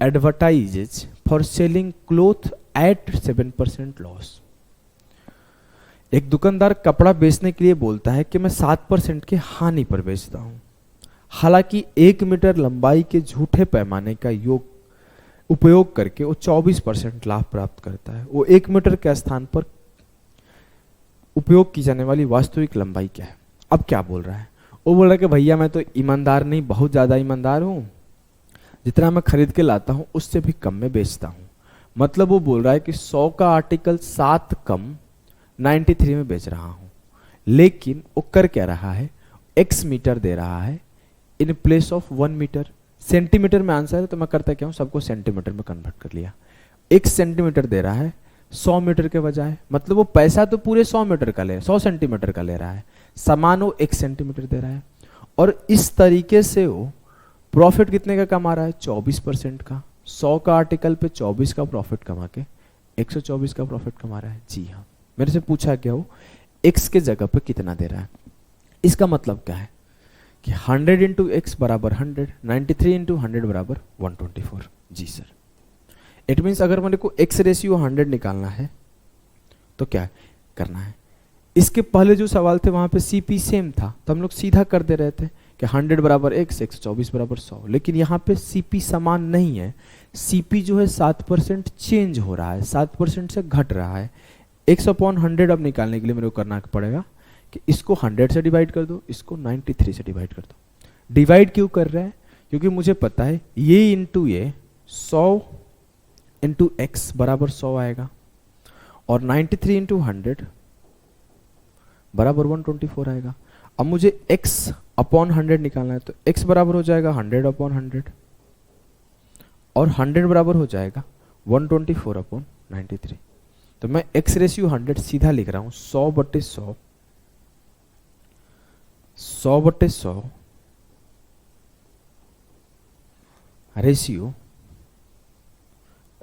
advertises for selling cloth at 7% loss. एक दुकानदार कपड़ा बेचने के लिए बोलता है कि मैं 7% की हानि पर बेचता हूं। हालांकि 1 मीटर लंबाई के झूठे पैमाने का उपयोग करके वो 24% लाभ प्राप्त करता है। वो 1 मीटर के स्थान पर उपयोग की जाने वाली वास्तविक लंबाई क्या है? अब क्या बोल रहा है? वो बोल रहा है कि भैया मैं तो ईमानदार नहीं, बहुत ज्यादा ईमानदार हूं, जितना मैं खरीद के लाता हूं उससे भी कम में बेचता हूं। मतलब वो बोल रहा है कि 100 का आर्टिकल 7 कम 93 में बेच रहा हूं। लेकिन वो कर क्या रहा है? x मीटर दे रहा है in place of 1 metre. Centimetre में आंसर है, तो मैं करता क्या हूं, सबको सेंटीमीटर में कन्वर्ट कर लिया। 1 सेंटीमीटर दे रहा है 100 मीटर के बजाय। मतलब वो पैसा तो पूरे 100 मीटर का 100 सेंटीमीटर का ले रहा है, सामान वो 1 सेंटीमीटर दे रहा है। और इस तरीके से वो प्रॉफिट कितने का कमा रहा है? 24% का। 100 का आर्टिकल पे 24 का प्रॉफिट कमा के 124 का प्रॉफिट कमा रहा है। जी हाँ, मेरे से पूछा क्या हो, x के जगह पे कितना दे रहा है। इसका मतलब क्या है कि 100 × x बराबर 100, 93 × 100 बराबर 124। जी सर। इट मीन्स अगर मेरे को x रेशियो 100 निकालना है तो क्या करना है? इसके पहले जो सवाल थे वहां पे CP सेम था, तो हम लोग सीधा कर दे रहे थे कि 100 बराबर x, 124 बराबर 100। लेकिन यहाँ पे CP समान नहीं है। CP जो है 7% चेंज हो रहा है, 7% से घट रहा है। x/100 अब निकालने के लिए मेरे को करना पड़ेगा कि इसको 100 से डिवाइड कर दो, इसको 93 से डिवाइड कर दो। डिवाइड क्यों कर रहे हैं? क्योंकि मुझे पता है ये इंटू ये 100 इंटू x बराबर 100 आएगा, और 93 × 100 बराबर 124 आएगा। अब मुझे x/100 निकालना है, तो x बराबर हो जाएगा 100/100, और 100 बराबर हो जाएगा 124/93। तो मैं x रेशियो 100 सीधा लिख रहा हूं 100/100, 100/100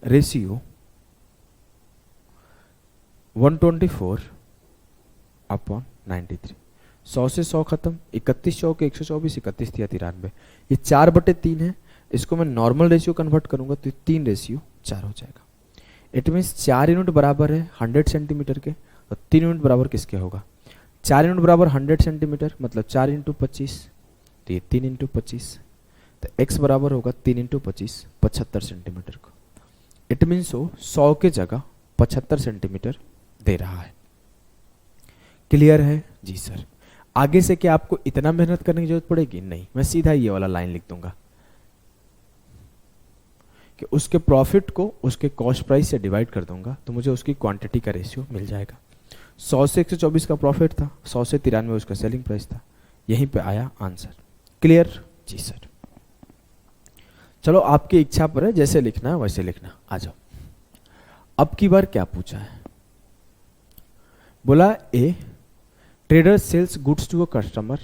रेशियो 124 अपॉन 93, 100 से 100 खत्म, 31 चौके 124, 31 तिया 93, ये 4/3 है। इसको मैं नॉर्मल रेशियो कन्वर्ट करूंगा तो 3:4 हो जाएगा। इट मीन्स 4 यूनिट बराबर है 100 सेंटीमीटर के, तो 3 यूनिट बराबर किसके होगा? 4 यूनिट बराबर 100 सेंटीमीटर, मतलब 4 × 25, तो ये 3 × 25, तो x बराबर होगा 3 × 25 75 सेंटीमीटर को। इट मीन्स वो 100 के जगह 75 सेंटीमीटर दे रहा है। क्लियर है? जी सर। आगे से क्या आपको इतना मेहनत करने की जरूरत पड़ेगी? नहीं, मैं सीधा ये वाला लाइन लिख दूंगा कि उसके प्रॉफिट को उसके कॉस्ट प्राइस से डिवाइड कर दूंगा तो मुझे उसकी क्वांटिटी का रेशियो मिल जाएगा। 100 से 124 का प्रॉफिट था, 100 से 93 उसका सेलिंग प्राइस था, यहीं पे आया आंसर। क्लियर? जी सर। चलो आपकी इच्छा पर है, जैसे लिखना है वैसे लिखना। आ जाओ। अब की बार क्या पूछा है? बोला a trader sells goods to a customer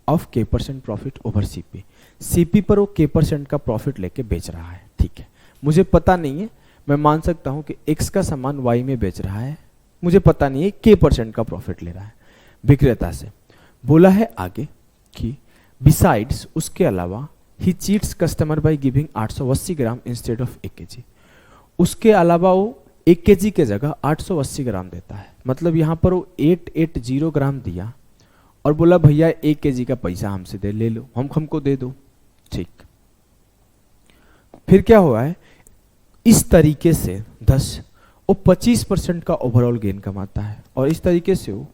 of K% profit over CP. CP पर वो K% का प्रॉफिट लेके बेच रहा है। ठीक है, मुझे पता नहीं है, मैं मान सकता हूं कि X का सामान Y में बेच रहा है, मुझे पता नहीं है K% का प्रॉफिट ले रहा है विक्रेता से। बोला है आगे कि बिसाइड्स, उसके अलावा, he cheats customer by giving 880 gram instead of 1 kg। उसके अलावा वो 1 kg के जगह 880 ग्राम देता है, मतलब यहां पर वो 880 ग्राम दिया और बोला भैया 1 kg का पैसा हमसे दे, ले लो, हमको दे दो। ठीक, फिर क्या हुआ है? इस तरीके से 10 वो 25% का ओवरऑल गेन कमाता है और इस तरीके से वो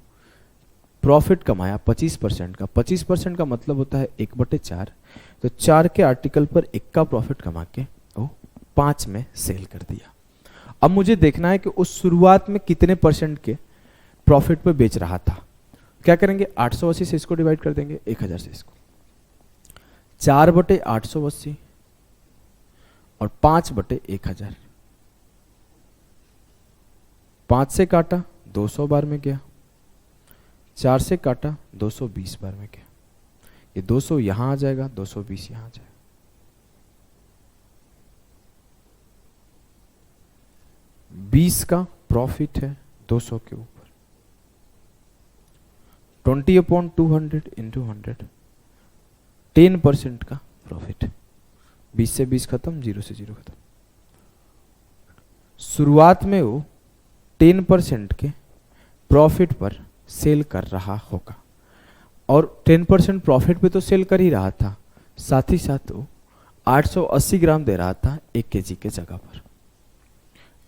प्रॉफिट कमाया 25% का। 25% का मतलब होता है 1/4, तो 4 के आर्टिकल पर 1 का प्रॉफिट कमा के वो 5 में सेल कर दिया। अब मुझे देखना है कि उस शुरुआत में कितने % के प्रॉफिट पे बेच रहा था। क्या करेंगे? 880 से इसको डिवाइड कर देंगे, 1000 से इसको, 4/880 और 5/1000। 5 से काटा 200 बार में गया, 4 से काटा 220 बार में गया, ये 200 यहां आ जाएगा, 220 यहां आ जाएगा। 20 का प्रॉफिट है 200 के ऊपर, 20/200 इंटू 100, 10% का प्रॉफिट। 20 से 20 खत्म, 0 से 0 खत्म। शुरुआत में वो 10% के प्रॉफिट पर सेल कर रहा होगा और 10% प्रॉफिट पे तो सेल कर ही रहा था, साथ ही साथ वो 880 ग्राम दे रहा था 1 kg के जगह पर।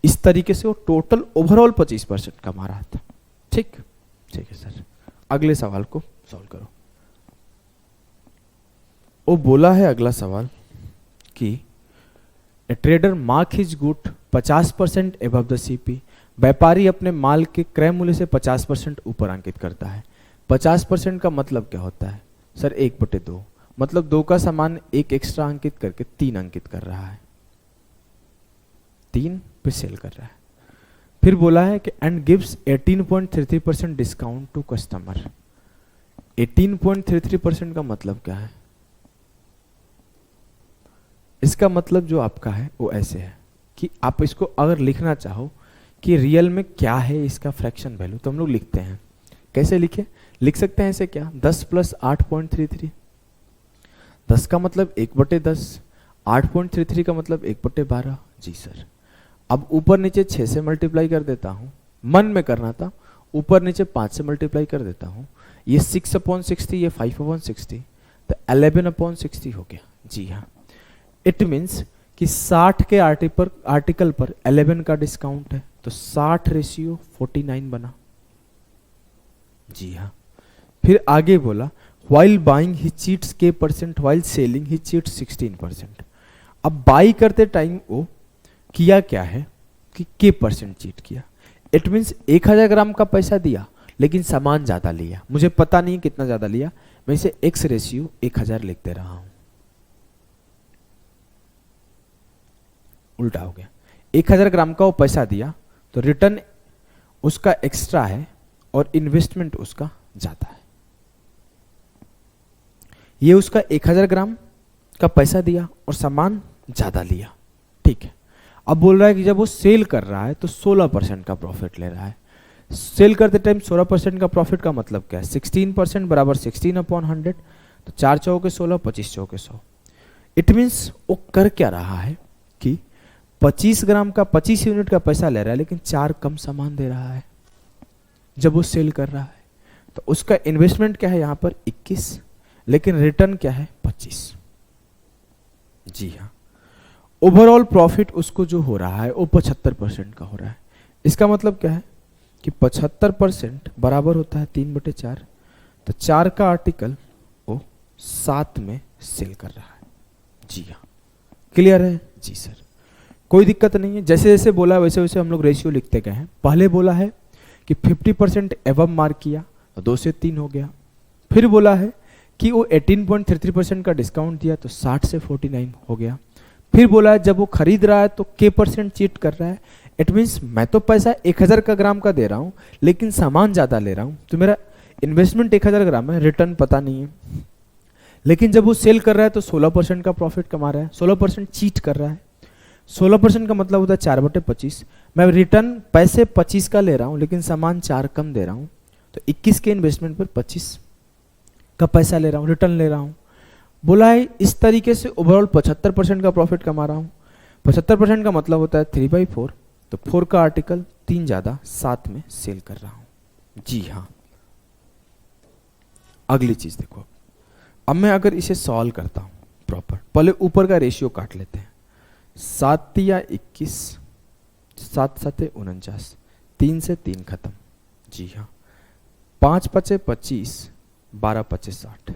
इस तरीके से वो टोटल ओवरऑल 25% कमा रहा था। ठीक है सर, अगले सवाल को सॉल्व करो। वो बोला है अगला सवाल कि ए trader mark his good 50% above the CP. व्यापारी अपने माल के क्रय मूल्य से 50% ऊपर अंकित करता है। 50% का मतलब क्या होता है सर? 1/2, मतलब 2 का सामान 1 एक्स्ट्रा अंकित करके 3 अंकित कर रहा है, 3 पे सेल कर रहा है। फिर बोला है कि and gives 18.33% discount to customer. 18.33% का मतलब क्या है? इसका मतलब जो आपका है वो ऐसे है कि आप इसको अगर लिखना चाहो कि रियल में क्या है इसका फ्रैक्शन वैल्यू, तो हम लोग लिखते हैं। कैसे लिख सकते हैं ऐसे, क्या 10 + 8.33, 10 का मतलब 1/10, 8.33 का मतलब 1/12। जी सर। अब ऊपर नीचे 6 से मल्टीप्लाई कर देता हूं, मन में करना था, ऊपर नीचे 5 से मल्टीप्लाई कर देता हूं, ये 6/60, ये 5/60, तो 11/60 हो गया। जी हाँ, इट मीन्स कि 60 के आर्टिकल पर 11 का डिस्काउंट है, तो 60:49 बना। जी हाँ। फिर आगे बोला व्हाइल बाइंग ही चीट्स K%, व्हाइल सेलिंग ही चीट्स 16%। अब बाई करते टाइम वो किया क्या है कि K% चीट किया। इट मीन्स 1000 ग्राम का पैसा दिया लेकिन सामान ज्यादा लिया, मुझे पता नहीं कितना ज्यादा लिया, मैं इसे X/1000 लिख दे रहा हूं। उल्टा हो गया, 1000 ग्राम का वो पैसा दिया तो रिटर्न उसका एक्स्ट्रा है और इन्वेस्टमेंट उसका ज्यादा है। ये उसका 1000 ग्राम का पैसा दिया और सामान ज्यादा लिया। ठीक है, अब बोल रहा है कि जब वो सेल कर रहा है तो 16% का प्रॉफिट ले रहा है। सेल करते टाइम 16% का प्रॉफिट का मतलब क्या है, 16% बराबर 16/100, तो 4 चौके 16, 25 चौके 100। इट मीन्स वो कर क्या रहा है कि 25 ग्राम का 25 यूनिट का पैसा ले रहा है, लेकिन 4 कम सामान दे रहा है जब वो सेल कर रहा है। तो उसका इन्वेस्टमेंट क्या है यहाँ पर 21, लेकिन रिटर्न क्या है 25। जी हाँ, ओवरऑल प्रॉफिट उसको जो हो रहा है वो 75% का हो रहा है। इसका मतलब क्या है कि 75% बराबर होता है 3/4, तो 4 का आर्टिकल वो 7 में सेल कर रहा है। जी हाँ, क्लियर है? जी सर, कोई दिक्कत नहीं है। जैसे जैसे बोला वैसे वैसे हम लोग रेशियो लिखते गए हैं। पहले बोला है कि 50% एवब मार्क किया तो 2 से 3 हो गया। फिर बोला है कि वो 18.33% का डिस्काउंट दिया तो 60 से 49 हो गया। फिर बोला है जब वो खरीद रहा है तो k% चीट कर रहा है। इट मीन्स मैं तो पैसा 1000 का ग्राम का दे रहा हूँ, लेकिन सामान ज़्यादा ले रहा हूँ, तो मेरा इन्वेस्टमेंट 1000 ग्राम है, रिटर्न पता नहीं है। लेकिन जब वो सेल कर रहा है तो 16% का प्रॉफिट कमा रहा है, 16% चीट कर रहा है। 16% का मतलब होता है 4/25। मैं रिटर्न पैसे 25 का ले रहा हूँ, लेकिन सामान 4 कम दे रहा हूँ, तो 21 के इन्वेस्टमेंट पर 25 का पैसा ले रहा हूँ, रिटर्न ले रहा हूँ। बोला है इस तरीके से ओवरऑल 75% का प्रॉफिट कमा रहा हूँ। 75% का मतलब होता है 3/4, तो 4 का आर्टिकल 3 ज़्यादा 7 में सेल कर रहा हूँ। जी हाँ, अगली चीज़ देखो। अब मैं अगर इसे सॉल्व करता हूँ प्रॉपर, पहले ऊपर का रेशियो काट लेते हैं। 7 या 21, 7 7 49, 3 से 3 खत्म। जी हाँ, 5 5 25, 12 5 60।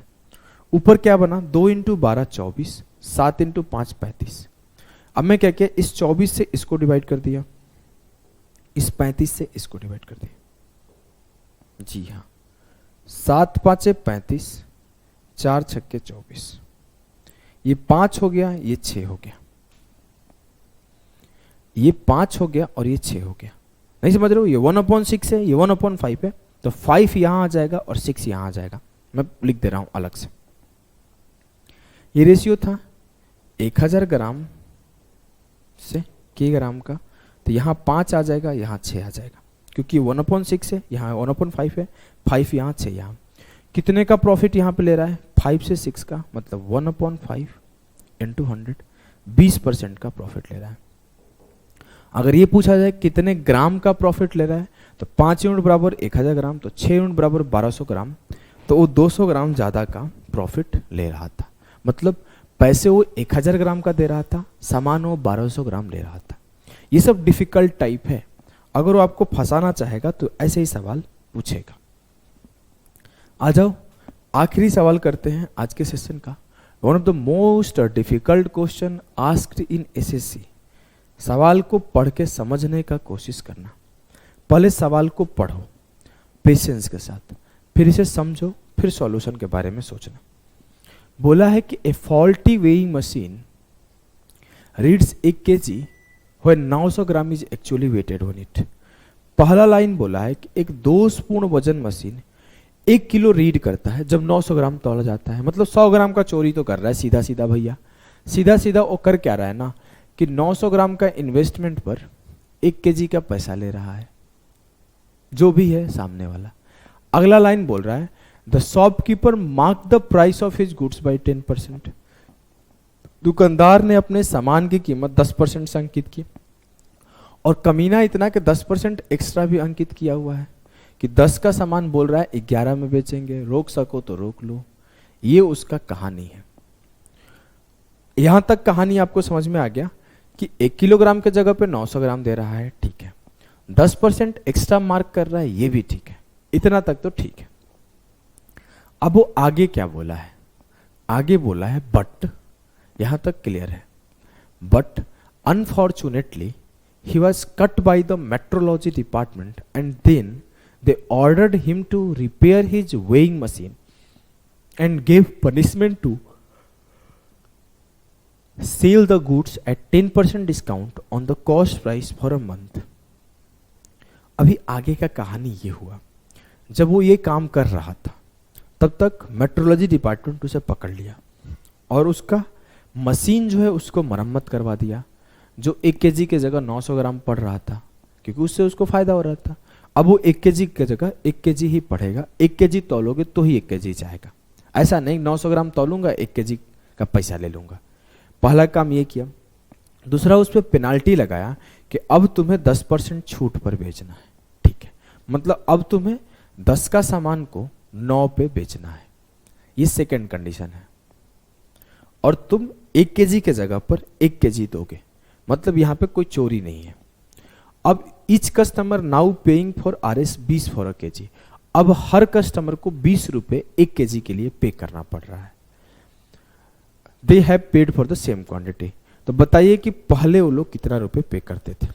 ऊपर क्या बना, 2 × 12 24, 7 × 5 35। अब मैं क्या किया, इस 24 से इसको डिवाइड कर दिया, इस 35 से इसको डिवाइड कर दिया। जी हाँ, 7 5 35, 4 6 24, ये 5 हो गया, ये 6 हो गया, ये 5 हो गया और ये 6 हो गया। नहीं समझ रहे हो? ये 1/6 है, ये 1/5 है, तो 5 यहां आ जाएगा और 6 यहां आ जाएगा। मैं लिख दे रहा हूं अलग से। ये रेशियो था 1000 ग्राम से k ग्राम का, तो यहाँ 5 आ जाएगा, यहाँ 6 आ जाएगा, क्योंकि 1/6 है, यहाँ 1/5 है, 5 यहाँ 6 यहाँ। कितने का प्रॉफिट यहाँ पे ले रहा है, 5 से 6 का, मतलब 1/5 × 100, 20% का प्रॉफिट ले रहा है। अगर ये पूछा जाए कितने ग्राम का प्रॉफिट ले रहा है, तो 5 यूनिट बराबर 1000 ग्राम, तो 6 यूनिट बराबर 1200 ग्राम, तो वो 200 ग्राम ज़्यादा का प्रॉफिट ले रहा था। मतलब पैसे वो 1000 ग्राम का दे रहा था, सामान वो 1200 ग्राम ले रहा था। ये सब डिफिकल्ट टाइप है, अगर वो आपको फंसाना चाहेगा तो ऐसे ही सवाल पूछेगा। आ जाओ, आखिरी सवाल करते हैं आज के सेशन का। One of the most difficult question asked in SSC. सवाल को पढ़ के समझने का कोशिश करना। पहले सवाल को पढ़ो पेशेंस के साथ, फिर इसे समझो, फिर सॉल्यूशन के बारे में सोचना। बोला है कि a faulty weighing machine reads 1 kg when 900 gram is actually weighted on it. पहला लाइन बोला है कि एक दोषपूर्ण वजन मशीन 1 किलो रीड करता है जब 900 ग्राम तोला जाता है। मतलब 100 ग्राम का चोरी तो कर रहा है सीधा सीधा भैया, सीधा सीधा वो कर क्या रहा है ना कि 900 ग्राम का इन्वेस्टमेंट पर 1 kg का पैसा ले रहा है, जो भी है सामने वाला। अगला लाइन बोल रहा है the shopkeeper mark the price of his goods bye 10%। दुकानदार ने अपने सामान की कीमत 10% से अंकित की, और कमीना इतना कि 10% एक्स्ट्रा भी अंकित किया हुआ है कि 10 का सामान बोल रहा है 11 में बेचेंगे, रोक सको तो रोक लो। ये उसका कहानी है। यहां तक कहानी आपको समझ में आ गया कि 1 किलोग्राम के जगह पे 900 ग्राम दे रहा है, ठीक है। 10% एक्स्ट्रा मार्क कर रहा है, ये भी ठीक है। इतना तक तो ठीक है। अब वो आगे क्या बोला है, आगे बोला है बट, यहां तक क्लियर है। But unfortunately he was cut by the metrology department and then they ordered him to repair his weighing machine and gave punishment to sell the goods at 10% discount on the cost price for a month। अभी आगे का कहानी ये हुआ, जब वो ये काम कर रहा था तब तक मेट्रोलॉजी डिपार्टमेंट उसे पकड़ लिया और उसका मशीन जो है उसको मरम्मत करवा दिया, जो 1 kg के जगह 900 ग्राम पड़ रहा था, क्योंकि उससे उसको फायदा हो रहा था। अब वो 1 kg की जगह 1 kg ही पड़ेगा, 1 kg तौलोगे तो ही 1 kg जाएगा। ऐसा नहीं 900 ग्राम तौलूंगा 1 kg का पैसा ले लूंगा। पहला काम ये किया। दूसरा उस पर पेनाल्टी लगाया कि अब तुम्हें 10% छूट पर बेचना है, ठीक है, मतलब अब तुम्हें 10 का सामान को 9 पे बेचना है, ये सेकंड कंडीशन है। और तुम 1 kg के जगह पर 1 kg दोगे, मतलब यहां पे कोई चोरी नहीं है। अब each customer now paying for RS 20 for a kg, अब हर कस्टमर को 20 रुपए 1 kg के लिए पे करना पड़ रहा है। They have paid for the same quantity. तो बताइए कि पहले वो लोग कितना रुपए पे करते थे।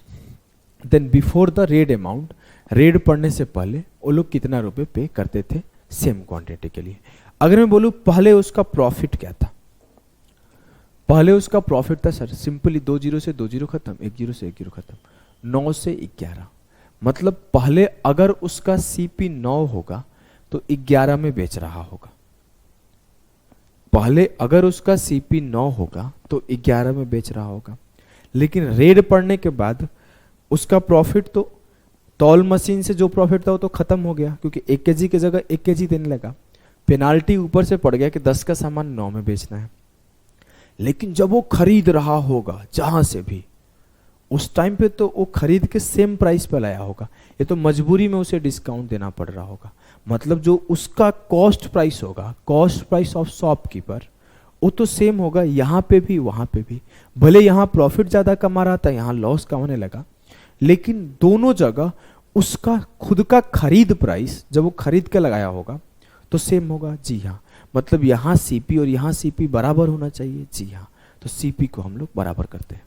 Then before the raid amount, raid पड़ने से पहले वो लोग कितना रुपए पे करते थे सेम क्वांटिटी के लिए। अगर मैं बोलूं पहले उसका प्रॉफिट क्या था, पहले उसका प्रॉफिट था सर सिंपली 2 0 से 2 0 खत्म, 1 0 से 1 0 खत्म, 9 से 11। मतलब पहले अगर उसका CP 9 होगा तो 11 में बेच रहा होगा। पहले अगर उसका CP 9 होगा तो 11 में बेच रहा होगा। लेकिन रेड पड़ने के बाद उसका प्रॉफिट तो तौल मशीन से जो प्रॉफिट था वो तो खत्म हो गया, क्योंकि 1 kg की जगह 1 kg देने लगा। पेनाल्टी ऊपर से पड़ गया कि 10 का सामान 9 में बेचना है। लेकिन जब वो खरीद रहा होगा जहां से भी, उस टाइम पे तो वो खरीद के सेम प्राइस पे लाया होगा, ये तो मजबूरी में उसे डिस्काउंट देना पड़ रहा होगा। मतलब जो उसका कॉस्ट प्राइस होगा, कॉस्ट प्राइस ऑफ शॉपकीपर, वो तो सेम होगा यहाँ पे भी वहां पे भी। भले यहाँ प्रॉफिट ज्यादा कमा रहा था, यहाँ लॉस कमाने लगा, लेकिन दोनों जगह उसका खुद का खरीद प्राइस जब वो खरीद के लगाया होगा तो सेम होगा। जी हाँ, मतलब यहाँ CP और यहाँ CP बराबर होना चाहिए। जी हाँ, तो CP को हम लोग बराबर करते हैं।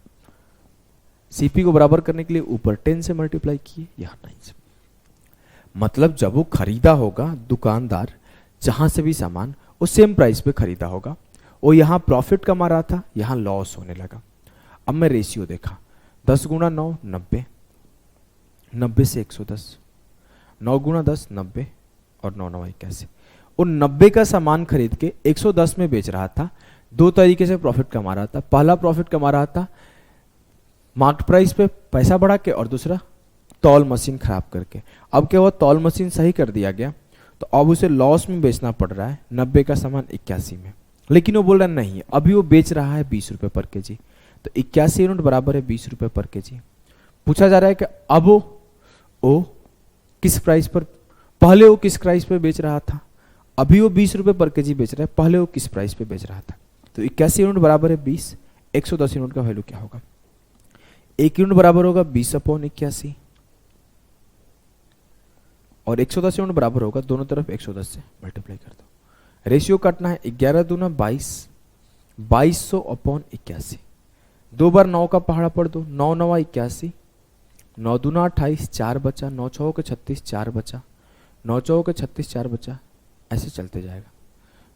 CP को बराबर करने के लिए ऊपर 10 से मल्टीप्लाई किए, यहाँ 9 से। मतलब जब वो खरीदा होगा दुकानदार जहां से भी सामान, वो सेम प्राइस पे खरीदा होगा, वो यहाँ प्रॉफिट कमा रहा था, यहाँ लॉस होने लगा। अब मैं रेशियो देखा, 10 गुणा 9 90, 90 से 110, 9 गुणा 10 90 और 9 9 81। वो 90 का सामान खरीद के 110 में बेच रहा था। दो तरीके से प्रॉफिट कमा रहा था। पहला प्रॉफिट कमा रहा था मार्केट प्राइस पे पैसा बढ़ा के, और दूसरा तौल मशीन खराब करके। अब क्या हुआ, तौल मशीन सही कर दिया गया तो अब उसे लॉस में बेचना पड़ रहा है 90 का सामान 81 में। लेकिन वो बोल रहा है नहीं, अभी वो बेच रहा है 20 रुपए पर kg, तो 81 यूनिट बराबर है 20 रुपए पर kg। पूछा जा रहा है कि अब वो किस प्राइस पर, पहले वो किस प्राइस पे बेच रहा था, अभी वो 20 रुपए पर kg बेच रहा है, पहले वो किस प्राइस पे बेच रहा था। तो 81 यूनिट बराबर है 20, 110 यूनिट का वैल्यू क्या होगा, 1 यूनिट बराबर होगा 20/81 और 110 यूनिट बराबर होगा, दोनों तरफ 110 से मल्टीप्लाई कर दो। रेशियो काटना है 11 दूना 22, 2200/81। 2 बार 9 का पहाड़ा पढ़ दो, 9 9 81, 9 दूना 28, 4 बचा, 9 6 के 36, 4 बचा, 9 4 के 36, 4 बचा, ऐसे चलते जाएगा।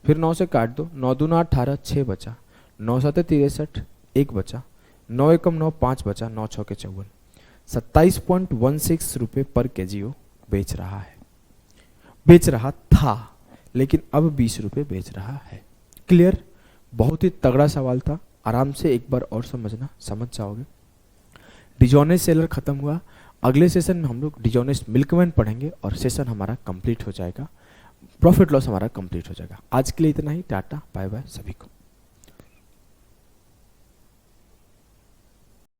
फिर 9 से काट दो, 9 दूना 18, 6 बचा, 9 7 63, 1 बचा, 9 1 9 5 बचा, 9 6 के 54, 27.16 रुपए पर kg वो बेच रहा है, बेच रहा था, लेकिन अब 20 रुपए बेच रहा है। क्लियर? बहुत ही तगड़ा सवाल था, आराम से एक बार और समझना, समझ जाओगे। डिजॉनेस्ट सेलर खत्म हुआ। अगले सेशन में हम लोग डिजॉनेस्ट मिल्कमैन पढ़ेंगे और सेशन हमारा कंप्लीट हो जाएगा, प्रॉफिट लॉस हमारा कंप्लीट हो जाएगा। आज के लिए इतना ही, टाटा बाय बाय सभी को।